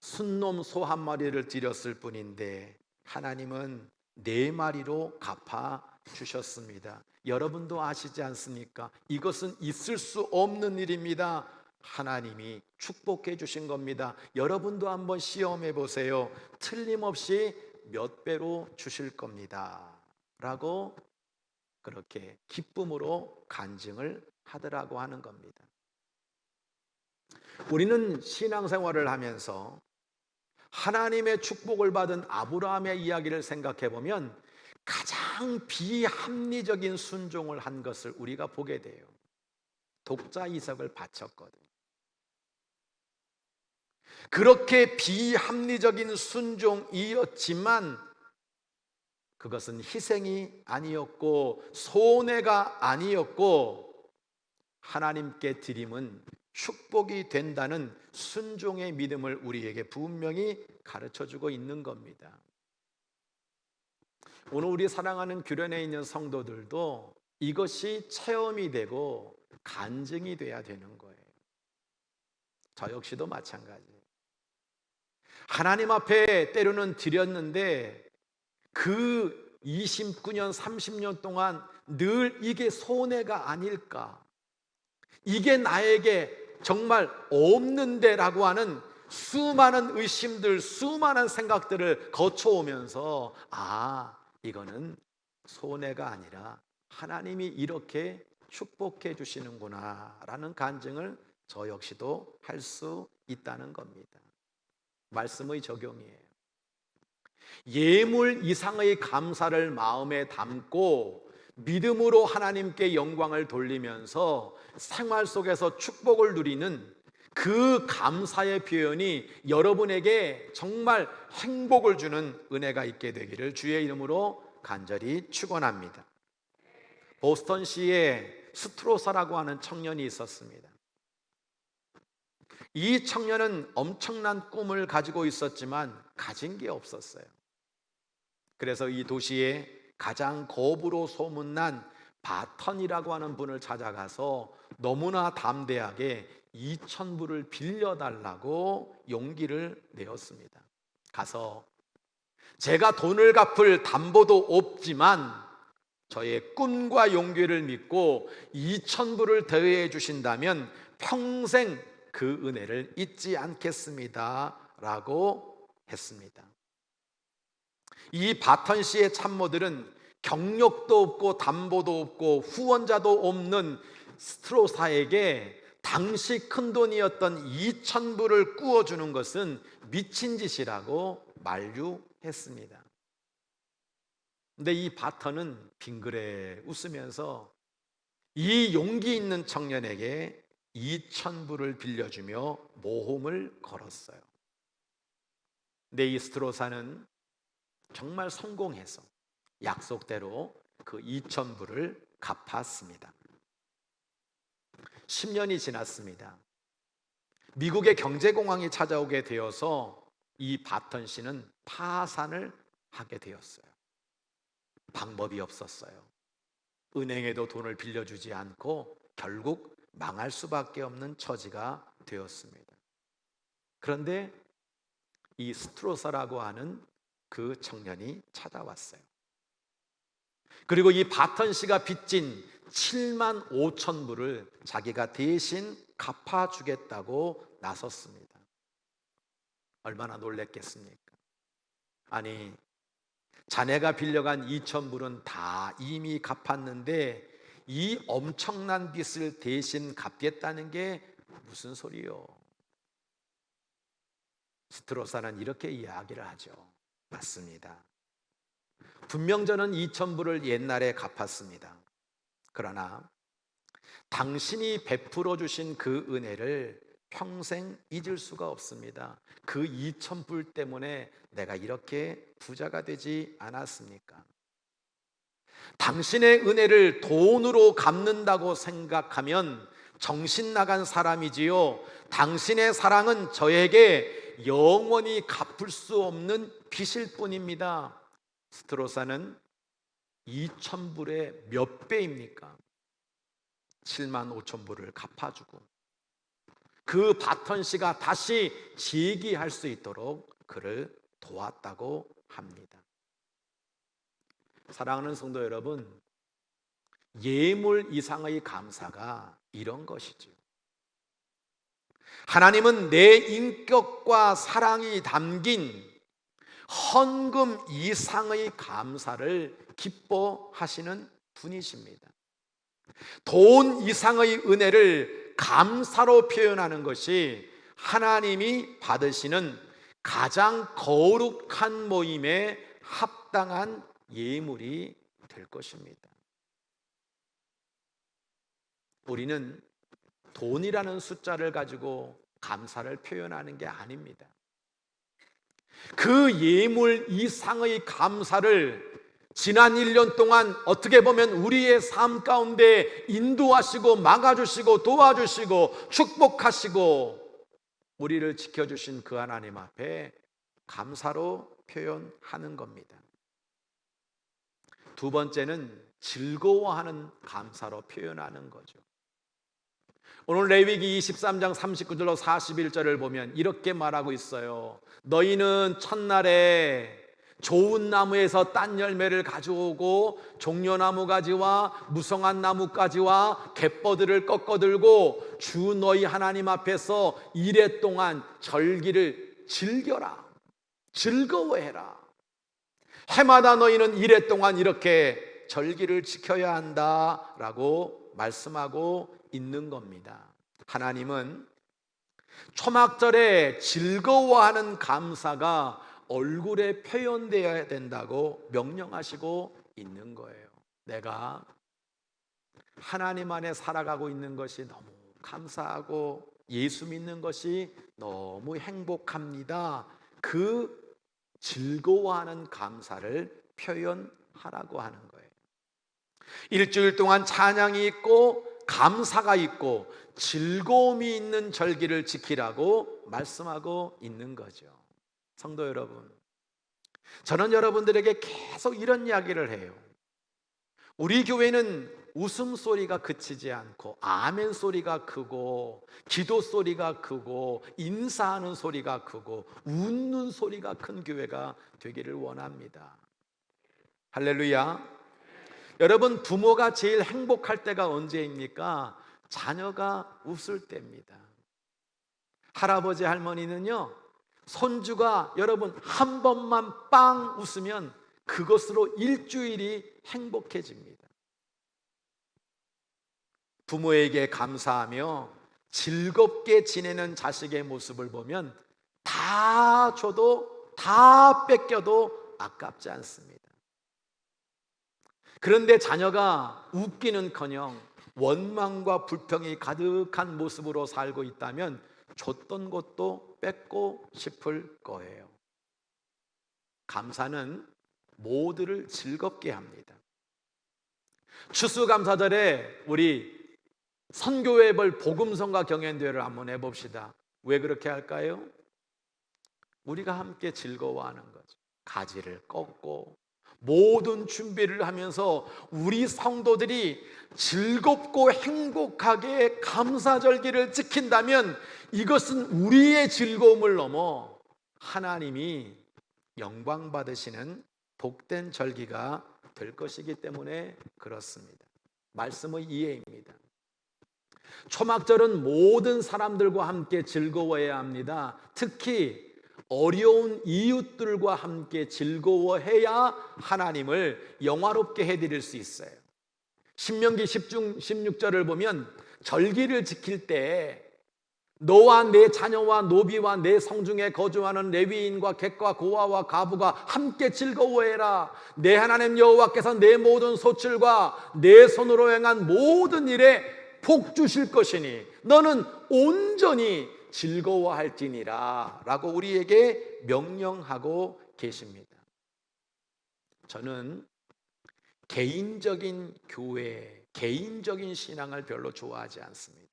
순놈 소 1마리를 드렸을 뿐인데 하나님은 4마리로 갚아 주셨습니다. 여러분도 아시지 않습니까? 이것은 있을 수 없는 일입니다. 하나님이 축복해 주신 겁니다. 여러분도 한번 시험해 보세요. 틀림없이 몇 배로 주실 겁니다. 라고 그렇게 기쁨으로 간증을 하더라고 하는 겁니다. 우리는 신앙생활을 하면서 하나님의 축복을 받은 아브라함의 이야기를 생각해 보면 가장 비합리적인 순종을 한 것을 우리가 보게 돼요. 독자 이삭을 바쳤거든요. 그렇게 비합리적인 순종이었지만 그것은 희생이 아니었고 손해가 아니었고 하나님께 드림은 축복이 된다는 순종의 믿음을 우리에게 분명히 가르쳐주고 있는 겁니다. 오늘 우리 사랑하는 규련에 있는 성도들도 이것이 체험이 되고 간증이 돼야 되는 거예요. 저 역시도 마찬가지예요. 하나님 앞에 때로는 드렸는데 그 29년, 30년 동안 늘 이게 손해가 아닐까? 이게 나에게 정말 없는데 라고 하는 수많은 의심들, 수많은 생각들을 거쳐오면서 이거는 손해가 아니라 하나님이 이렇게 축복해 주시는구나 라는 간증을 저 역시도 할 수 있다는 겁니다. 말씀의 적용이에요. 예물 이상의 감사를 마음에 담고 믿음으로 하나님께 영광을 돌리면서 생활 속에서 축복을 누리는 그 감사의 표현이 여러분에게 정말 행복을 주는 은혜가 있게 되기를 주의 이름으로 간절히 축원합니다. 보스턴시에 스트로사라고 하는 청년이 있었습니다. 이 청년은 엄청난 꿈을 가지고 있었지만 가진 게 없었어요. 그래서 이 도시에 가장 거부로 소문난 바턴이라고 하는 분을 찾아가서 너무나 담대하게 2,000불을 빌려달라고 용기를 내었습니다. 가서 제가 돈을 갚을 담보도 없지만 저의 꿈과 용기를 믿고 2,000불을 대여해 주신다면 평생 그 은혜를 잊지 않겠습니다 라고 했습니다. 이 바턴시의 참모들은 경력도 없고 담보도 없고 후원자도 없는 스트로사에게 당시 큰돈이었던 2,000불을 꾸어주는 것은 미친 짓이라고 만류했습니다. 근데 이 바턴은 빙그레 웃으면서 이 용기 있는 청년에게 2,000불을 빌려주며 모험을 걸었어요. 근데 이 스트로사는 정말 성공해서 약속대로 그 2,000불을 갚았습니다. 10년이 지났습니다. 미국의 경제공황이 찾아오게 되어서 이 바턴 씨는 파산을 하게 되었어요. 방법이 없었어요. 은행에도 돈을 빌려주지 않고 결국 망할 수밖에 없는 처지가 되었습니다. 그런데 이 스트로사라고 하는 그 청년이 찾아왔어요. 그리고 이 바턴 씨가 빚진 7만 5천 불을 자기가 대신 갚아주겠다고 나섰습니다. 얼마나 놀랬겠습니까? 아니, 자네가 빌려간 2천 불은 다 이미 갚았는데 이 엄청난 빚을 대신 갚겠다는 게 무슨 소리요? 스트로사는 이렇게 이야기를 하죠. 맞습니다. 분명 저는 2천 불을 옛날에 갚았습니다. 그러나 당신이 베풀어 주신 그 은혜를 평생 잊을 수가 없습니다. 그 2천 불 때문에 내가 이렇게 부자가 되지 않았습니까? 당신의 은혜를 돈으로 갚는다고 생각하면 정신 나간 사람이지요. 당신의 사랑은 저에게 영원히 갚을 수 없는 빚일 뿐입니다. 스트로사는 2천 불의 몇 배입니까? 7만 5천 불을 갚아주고 그 바턴 씨가 다시 재기할 수 있도록 그를 도왔다고 합니다. 사랑하는 성도 여러분, 예물 이상의 감사가 이런 것이죠. 하나님은 내 인격과 사랑이 담긴 헌금 이상의 감사를 기뻐하시는 분이십니다. 돈 이상의 은혜를 감사로 표현하는 것이 하나님이 받으시는 가장 거룩한 모임에 합당한 예물이 될 것입니다. 우리는 돈이라는 숫자를 가지고 감사를 표현하는 게 아닙니다. 그 예물 이상의 감사를 지난 1년 동안 어떻게 보면 우리의 삶 가운데 인도하시고 막아주시고 도와주시고 축복하시고 우리를 지켜주신 그 하나님 앞에 감사로 표현하는 겁니다. 두 번째는 즐거워하는 감사로 표현하는 거죠. 오늘 레위기 23장 39절로 41절을 보면 이렇게 말하고 있어요. 너희는 첫날에 좋은 나무에서 딴 열매를 가져오고 종려나무 가지와 무성한 나무 가지와 갯버들을 꺾어들고 주 너희 하나님 앞에서 이래 동안 절기를 즐겨라, 즐거워해라. 해마다 너희는 이래 동안 이렇게 절기를 지켜야 한다라고 말씀하고 있는 겁니다. 하나님은 초막절에 즐거워하는 감사가 얼굴에 표현되어야 된다고 명령하시고 있는 거예요. 내가 하나님 안에 살아가고 있는 것이 너무 감사하고 예수 믿는 것이 너무 행복합니다. 그 즐거워하는 감사를 표현하라고 하는 거예요. 일주일 동안 찬양이 있고 감사가 있고 즐거움이 있는 절기를 지키라고 말씀하고 있는 거죠. 성도 여러분, 저는 여러분들에게 계속 이런 이야기를 해요. 우리 교회는 웃음소리가 그치지 않고 아멘 소리가 크고 기도 소리가 크고 인사하는 소리가 크고 웃는 소리가 큰 교회가 되기를 원합니다. 할렐루야. 여러분, 부모가 제일 행복할 때가 언제입니까? 자녀가 웃을 때입니다. 할아버지 할머니는요, 손주가 여러분 한 번만 빵 웃으면 그것으로 일주일이 행복해집니다. 부모에게 감사하며 즐겁게 지내는 자식의 모습을 보면 다 줘도 다 뺏겨도 아깝지 않습니다. 그런데 자녀가 웃기는커녕 원망과 불평이 가득한 모습으로 살고 있다면 줬던 것도 뺏고 싶을 거예요. 감사는 모두를 즐겁게 합니다. 추수감사절에 우리 선교회별 복음성가 경연대회를 한번 해봅시다. 왜 그렇게 할까요? 우리가 함께 즐거워하는 거죠. 가지를 꺾고 모든 준비를 하면서 우리 성도들이 즐겁고 행복하게 감사절기를 지킨다면 이것은 우리의 즐거움을 넘어 하나님이 영광 받으시는 복된 절기가 될 것이기 때문에 그렇습니다. 말씀의 이해입니다. 초막절은 모든 사람들과 함께 즐거워해야 합니다. 특히 어려운 이웃들과 함께 즐거워해야 하나님을 영화롭게 해드릴 수 있어요. 신명기 16절을 보면 절기를 지킬 때 너와 내 자녀와 노비와 내 성중에 거주하는 레위인과 객과 고아와 가부가 함께 즐거워해라. 내 하나님 여호와께서 내 모든 소출과 내 손으로 행한 모든 일에 복 주실 것이니 너는 온전히 즐거워할지니라 라고 우리에게 명령하고 계십니다. 저는 개인적인 교회, 개인적인 신앙을 별로 좋아하지 않습니다.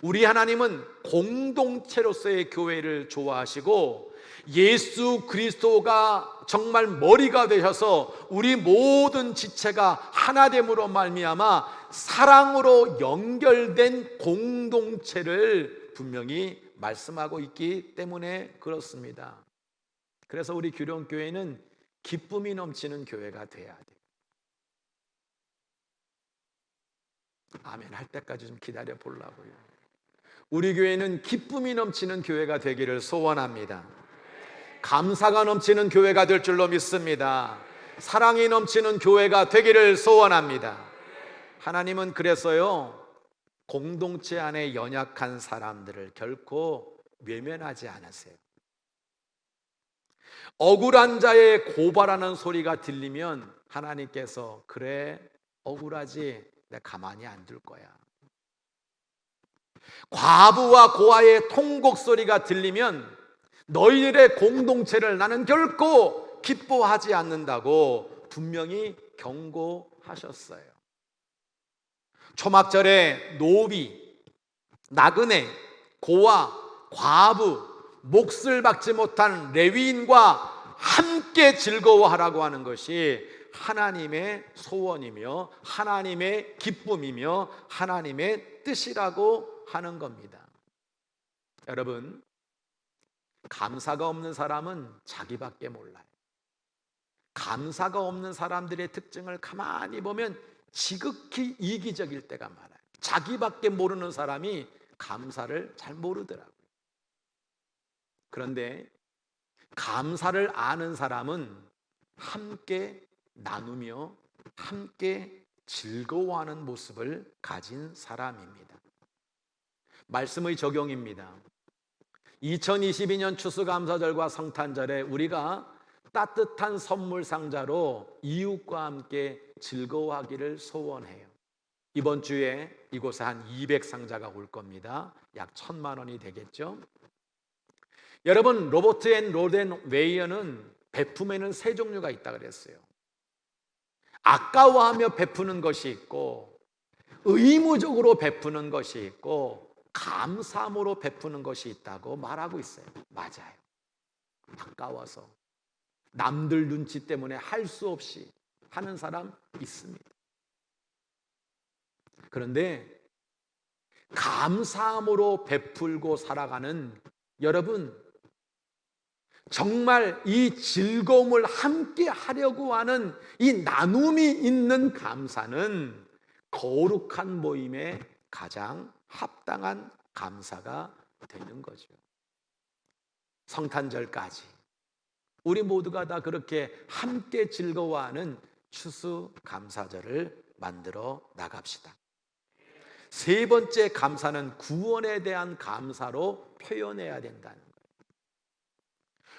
우리 하나님은 공동체로서의 교회를 좋아하시고 예수 그리스도가 정말 머리가 되셔서 우리 모든 지체가 하나됨으로 말미암아 사랑으로 연결된 공동체를 분명히 말씀하고 있기 때문에 그렇습니다. 그래서 우리 규령교회는 기쁨이 넘치는 교회가 돼야 돼요. 아멘 할 때까지 좀 기다려 보려고요. 우리 교회는 기쁨이 넘치는 교회가 되기를 소원합니다. 감사가 넘치는 교회가 될 줄로 믿습니다. 사랑이 넘치는 교회가 되기를 소원합니다. 하나님은 그래서요 공동체 안에 연약한 사람들을 결코 외면하지 않으세요. 억울한 자의 고발하는 소리가 들리면 하나님께서 그래 억울하지 내가 가만히 안 둘 거야. 과부와 고아의 통곡 소리가 들리면 너희들의 공동체를 나는 결코 기뻐하지 않는다고 분명히 경고하셨어요. 초막절에 노비, 나그네, 고아, 과부, 몫을 받지 못한 레위인과 함께 즐거워하라고 하는 것이 하나님의 소원이며 하나님의 기쁨이며 하나님의 뜻이라고 하는 겁니다. 여러분, 감사가 없는 사람은 자기밖에 몰라요. 감사가 없는 사람들의 특징을 가만히 보면 지극히 이기적일 때가 많아요. 자기밖에 모르는 사람이 감사를 잘 모르더라고요. 그런데 감사를 아는 사람은 함께 나누며 함께 즐거워하는 모습을 가진 사람입니다. 말씀의 적용입니다. 2022년 추수감사절과 성탄절에 우리가 따뜻한 선물 상자로 이웃과 함께 즐거워하기를 소원해요. 이번 주에 이곳에 한 200상자가 올 겁니다. 약 1,000만 원이 되겠죠. 여러분, 로버트 앤 로덴 웨이어는 베품에는 세 종류가 있다고 그랬어요. 아까워하며 베푸는 것이 있고, 의무적으로 베푸는 것이 있고, 감사함으로 베푸는 것이 있다고 말하고 있어요. 맞아요. 아까워서 남들 눈치 때문에 할 수 없이 하는 사람 있습니다. 그런데 감사함으로 베풀고 살아가는 여러분, 정말 이 즐거움을 함께 하려고 하는 이 나눔이 있는 감사는 거룩한 모임에 가장 합당한 감사가 되는 거죠. 성탄절까지 우리 모두가 다 그렇게 함께 즐거워하는 추수감사절을 만들어 나갑시다. 세 번째 감사는 구원에 대한 감사로 표현해야 된다는 거예요.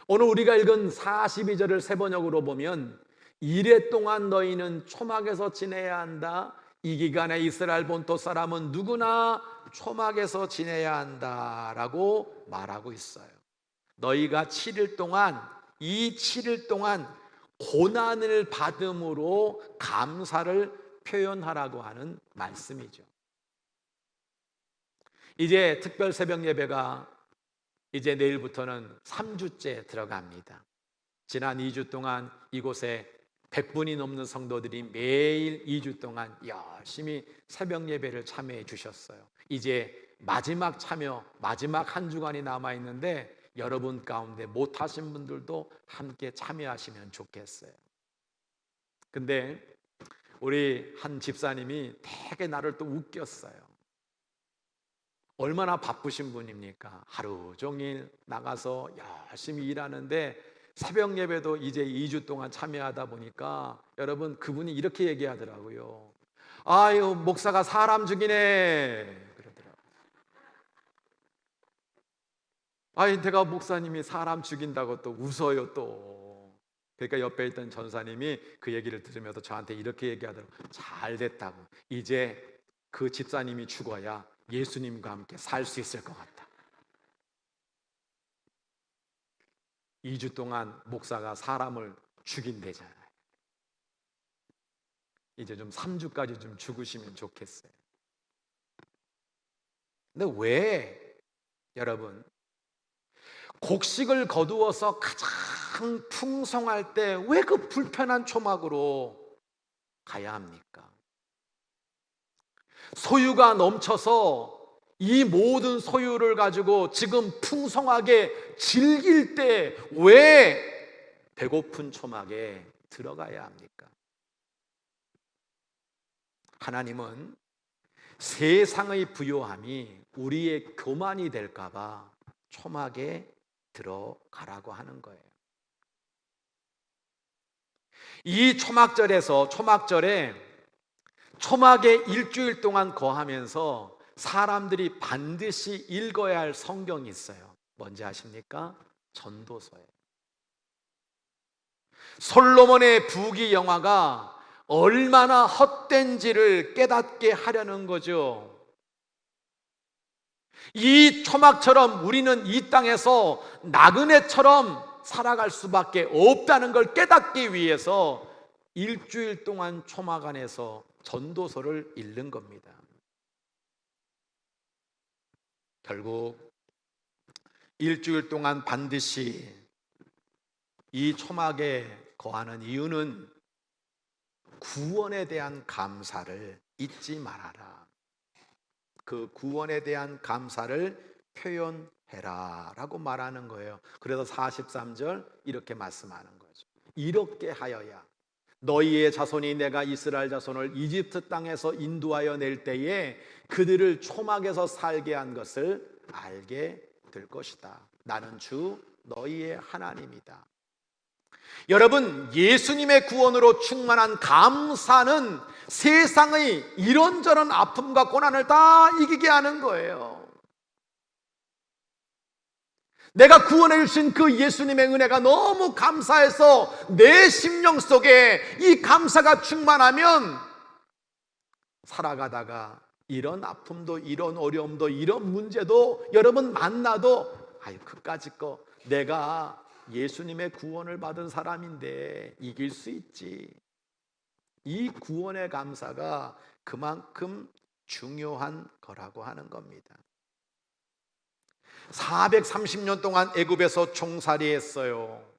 오늘 우리가 읽은 42절을 세번역으로 보면 이래 동안 너희는 초막에서 지내야 한다. 이 기간에 이스라엘 본토 사람은 누구나 초막에서 지내야 한다라고 말하고 있어요. 너희가 7일 동안 이 7일 동안 고난을 받음으로 감사를 표현하라고 하는 말씀이죠. 이제 특별 새벽 예배가 이제 내일부터는 3주째 들어갑니다. 지난 2주 동안 이곳에 100분이 넘는 성도들이 매일 2주 동안 열심히 새벽 예배를 참여해 주셨어요. 이제 마지막 참여, 마지막 한 주간이 남아 있는데 여러분 가운데 못하신 분들도 함께 참여하시면 좋겠어요. 근데 우리 한 집사님이 되게 나를 또 웃겼어요. 얼마나 바쁘신 분입니까? 하루 종일 나가서 열심히 일하는데 새벽 예배도 이제 2주 동안 참여하다 보니까 여러분, 그분이 이렇게 얘기하더라고요. 아유, 목사가 사람 죽이네 그러더라고요. 아니, 내가 목사님이 사람 죽인다고 또 웃어요 또. 그러니까 옆에 있던 전사님이 그 얘기를 들으면서 저한테 이렇게 얘기하더라고요. 잘 됐다고. 이제 그 집사님이 죽어야 예수님과 함께 살 수 있을 것 같다. 2주 동안 목사가 사람을 죽인대잖아요. 이제 좀 3주까지 좀 죽으시면 좋겠어요. 근데 왜 여러분, 곡식을 거두어서 가장 풍성할 때 왜 그 불편한 초막으로 가야 합니까? 소유가 넘쳐서 이 모든 소유를 가지고 지금 풍성하게 즐길 때 왜 배고픈 초막에 들어가야 합니까? 하나님은 세상의 부요함이 우리의 교만이 될까 봐 초막에 들어가라고 하는 거예요. 이 초막절에 초막에 일주일 동안 거하면서 사람들이 반드시 읽어야 할 성경이 있어요. 뭔지 아십니까? 전도서예요. 솔로몬의 부귀영화가 얼마나 헛된지를 깨닫게 하려는 거죠. 이 초막처럼 우리는 이 땅에서 나그네처럼 살아갈 수밖에 없다는 걸 깨닫기 위해서 일주일 동안 초막 안에서 전도서를 읽는 겁니다. 결국 일주일 동안 반드시 이 초막에 거하는 이유는 구원에 대한 감사를 잊지 말아라. 그 구원에 대한 감사를 표현해라 라고 말하는 거예요. 그래서 43절 이렇게 말씀하는 거죠. 이렇게 하여야 너희의 자손이 내가 이스라엘 자손을 이집트 땅에서 인도하여 낼 때에 그들을 초막에서 살게 한 것을 알게 될 것이다. 나는 주 너희의 하나님이다. 여러분, 예수님의 구원으로 충만한 감사는 세상의 이런저런 아픔과 고난을 다 이기게 하는 거예요. 내가 구원해 주신 그 예수님의 은혜가 너무 감사해서 내 심령 속에 이 감사가 충만하면 살아가다가 이런 아픔도 이런 어려움도 이런 문제도 여러분 만나도 아유, 그까짓 거 내가 예수님의 구원을 받은 사람인데 이길 수 있지. 이 구원의 감사가 그만큼 중요한 거라고 하는 겁니다. 430년 동안 애굽에서 종살이했어요.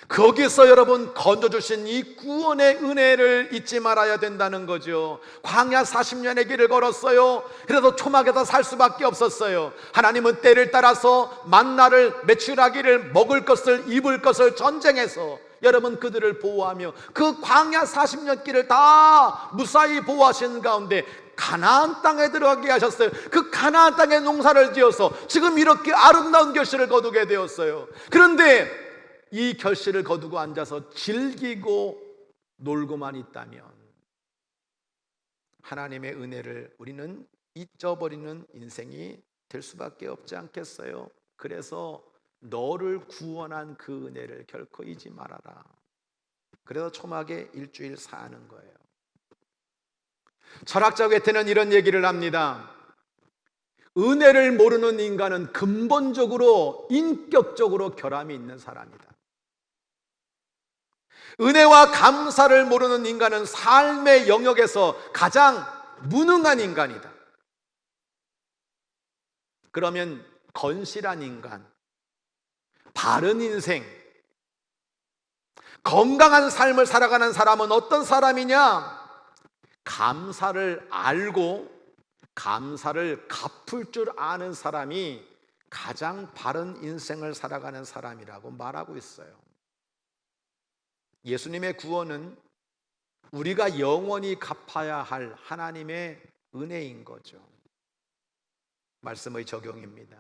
거기서 여러분 건져주신 이 구원의 은혜를 잊지 말아야 된다는 거죠. 광야 40년의 길을 걸었어요. 그래서 초막에서 살 수밖에 없었어요. 하나님은 때를 따라서 만나를 메추라기를 먹을 것을 입을 것을 전쟁해서 여러분 그들을 보호하며 그 광야 40년 길을 다 무사히 보호하신 가운데 가나안 땅에 들어가게 하셨어요. 그 가나안 땅에 농사를 지어서 지금 이렇게 아름다운 결실을 거두게 되었어요. 그런데 이 결실을 거두고 앉아서 즐기고 놀고만 있다면 하나님의 은혜를 우리는 잊어버리는 인생이 될 수밖에 없지 않겠어요? 그래서 너를 구원한 그 은혜를 결코 잊지 말아라. 그래서 초막에 일주일 사는 거예요. 철학자 괴테는 이런 얘기를 합니다. 은혜를 모르는 인간은 근본적으로 인격적으로 결함이 있는 사람이다. 은혜와 감사를 모르는 인간은 삶의 영역에서 가장 무능한 인간이다. 그러면 건실한 인간, 바른 인생, 건강한 삶을 살아가는 사람은 어떤 사람이냐? 감사를 알고 감사를 갚을 줄 아는 사람이 가장 바른 인생을 살아가는 사람이라고 말하고 있어요. 예수님의 구원은 우리가 영원히 갚아야 할 하나님의 은혜인 거죠. 말씀의 적용입니다.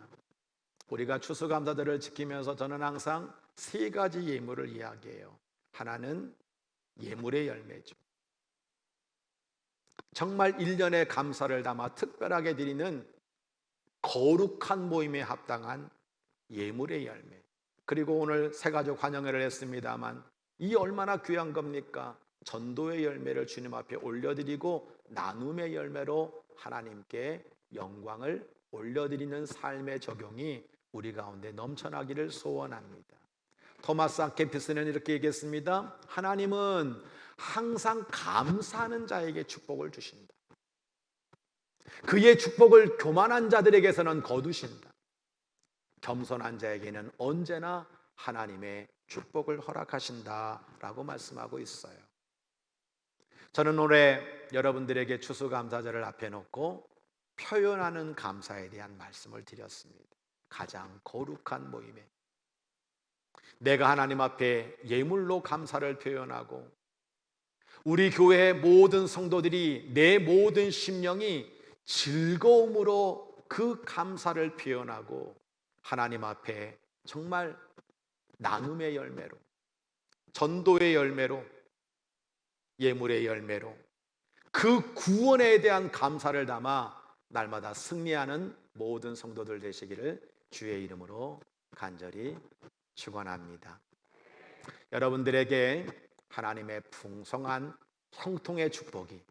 우리가 추수감사절을 지키면서 저는 항상 세 가지 예물을 이야기해요. 하나는 예물의 열매죠. 정말 1년의 감사를 담아 특별하게 드리는 거룩한 모임에 합당한 예물의 열매. 그리고 오늘 새가족 환영회를 했습니다만 이 얼마나 귀한 겁니까? 전도의 열매를 주님 앞에 올려드리고 나눔의 열매로 하나님께 영광을 올려드리는 삶의 적용이 우리 가운데 넘쳐나기를 소원합니다. 토마스 아케피스는 이렇게 얘기했습니다. 하나님은 항상 감사하는 자에게 축복을 주신다. 그의 축복을 교만한 자들에게서는 거두신다. 겸손한 자에게는 언제나 하나님의 축복을 허락하신다라고 말씀하고 있어요. 저는 올해 여러분들에게 추수감사절을 앞에 놓고 표현하는 감사에 대한 말씀을 드렸습니다. 가장 거룩한 모임에 내가 하나님 앞에 예물로 감사를 표현하고 우리 교회의 모든 성도들이 내 모든 심령이 즐거움으로 그 감사를 표현하고 하나님 앞에 정말 나눔의 열매로, 전도의 열매로, 예물의 열매로 그 구원에 대한 감사를 담아 날마다 승리하는 모든 성도들 되시기를 주의 이름으로 간절히 축원합니다. 여러분들에게 하나님의 풍성한 형통의 축복이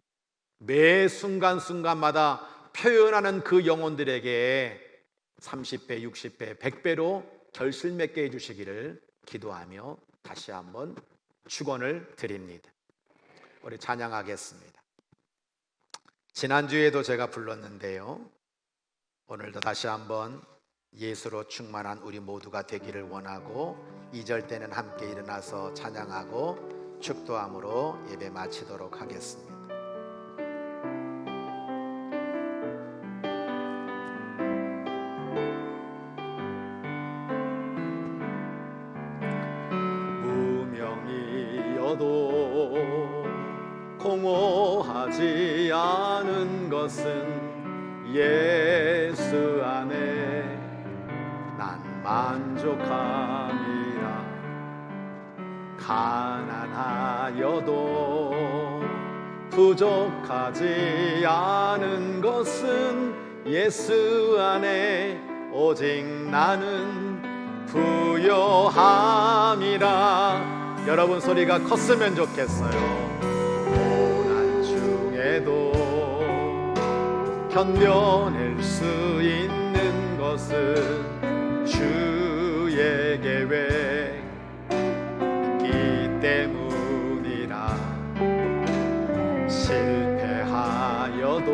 매 순간순간마다 표현하는 그 영혼들에게 30배, 60배, 100배로 결실맺게 해주시기를 기도하며 다시 한번 축원을 드립니다. 우리 찬양하겠습니다. 지난주에도 제가 불렀는데요, 오늘도 다시 한번 예수로 충만한 우리 모두가 되기를 원하고 2절 때는 함께 일어나서 찬양하고 축도함으로 예배 마치도록 하겠습니다. 무명이어도 공허하지 않은 것은 예수 안에 난 만족함이라. 가난하여도 부족하지 않은 것은 예수 안에 오직 나는 부요함이라. 여러분 소리가 컸으면 좋겠어요. 고난 중에도 견뎌낼 수 있는 것은 주의 계획 있기 때문이라. 실패하여도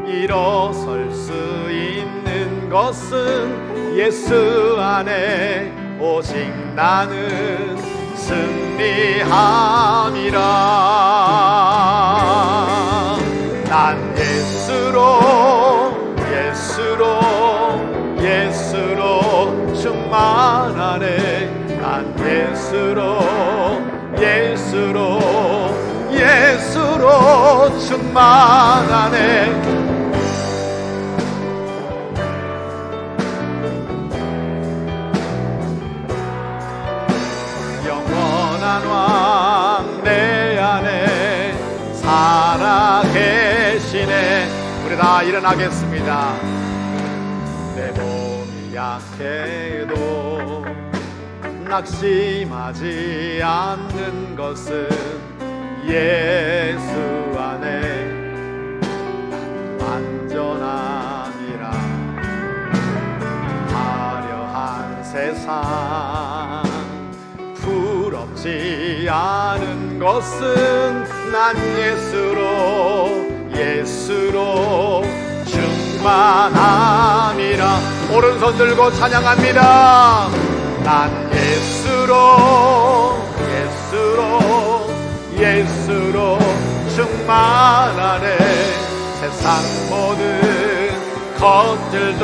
일어설 수 있는 것은 예수 안에 오직 나는 승리함이라. 난 예수로 충만하네. 난 예수로 충만하네. 영원한 왕 내 안에 살아계시네. 우리 다 일어나겠습니다. 내 몸이 약해도 낙심하지 않는 것은 예수 안에 난 완전함이라. 화려한 세상 부럽지 부럽지 않은 것은 난 예수로 충만함이라. 오른손 들고 찬양합니다. 난 예수로 충만하네. 세상 모든 것들도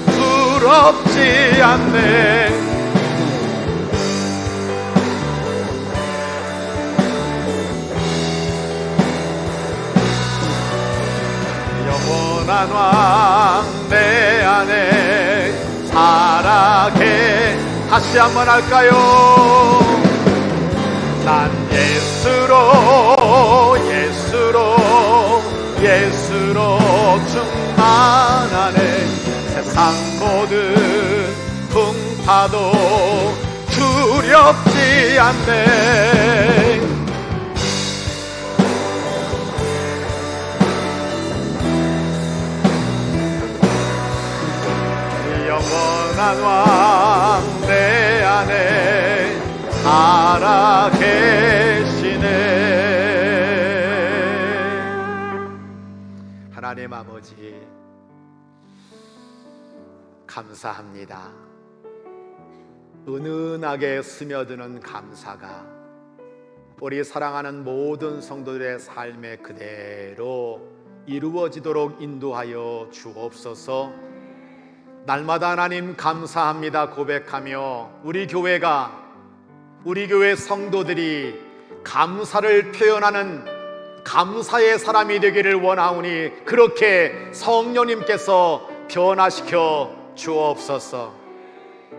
부럽지 않네. 영원한 왕 내 안에 살아계. 다시 한번 할까요? 난 예수로 충만하네. 세상 모든 풍파도 두렵지 않네. 영원한 왕 내 안에 살아 계시네. 하나님 아버지, 감사합니다. 은은하게 스며드는 감사가 우리 사랑하는 모든 성도들의 삶에 그대로 이루어지도록 인도하여 주옵소서. 날마다 하나님 감사합니다 고백하며 우리 교회 성도들이 감사를 표현하는 감사의 사람이 되기를 원하오니 그렇게 성령님께서 변화시켜 주옵소서.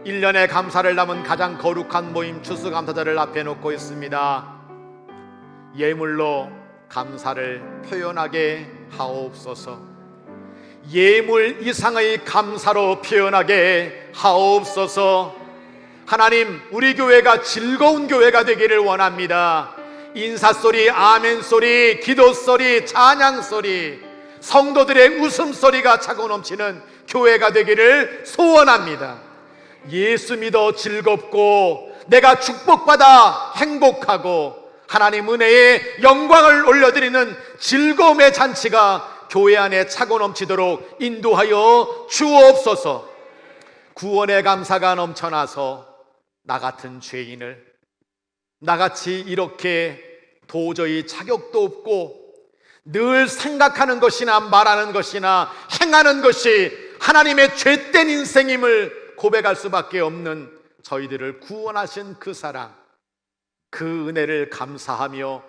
1년의 감사를 담은 가장 거룩한 모임 추수감사절을 앞에 놓고 있습니다. 예물로 감사를 표현하게 하옵소서. 예물 이상의 감사로 표현하게 하옵소서. 하나님, 우리 교회가 즐거운 교회가 되기를 원합니다. 인사소리, 아멘소리, 기도소리, 찬양소리, 성도들의 웃음소리가 차고 넘치는 교회가 되기를 소원합니다. 예수 믿어 즐겁고 내가 축복받아 행복하고 하나님 은혜의 영광을 올려드리는 즐거움의 잔치가 교회 안에 차고 넘치도록 인도하여 주옵소서. 구원의 감사가 넘쳐나서 나 같은 죄인을, 나같이 이렇게 도저히 자격도 없고 늘 생각하는 것이나 말하는 것이나 행하는 것이 하나님의 죄된 인생임을 고백할 수밖에 없는 저희들을 구원하신 그 사랑, 그 은혜를 감사하며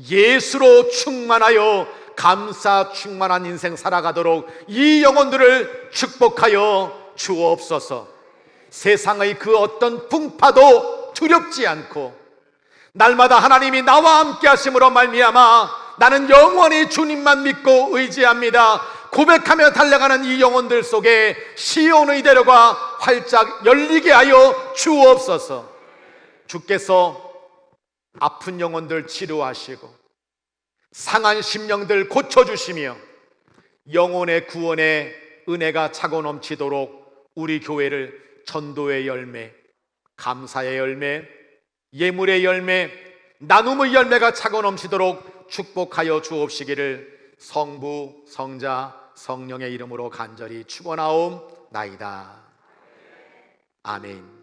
예수로 충만하여 감사 충만한 인생 살아가도록 이 영혼들을 축복하여 주옵소서. 세상의 그 어떤 풍파도 두렵지 않고 날마다 하나님이 나와 함께 하심으로 말미암아 나는 영원히 주님만 믿고 의지합니다 고백하며 달려가는 이 영혼들 속에 시온의 대로가 활짝 열리게 하여 주옵소서. 주께서 아픈 영혼들 치료하시고 상한 심령들 고쳐주시며 영혼의 구원의 은혜가 차고 넘치도록 우리 교회를 전도의 열매, 감사의 열매, 예물의 열매, 나눔의 열매가 차고 넘치도록 축복하여 주옵시기를 성부, 성자, 성령의 이름으로 간절히 축원하옵나이다. 아멘.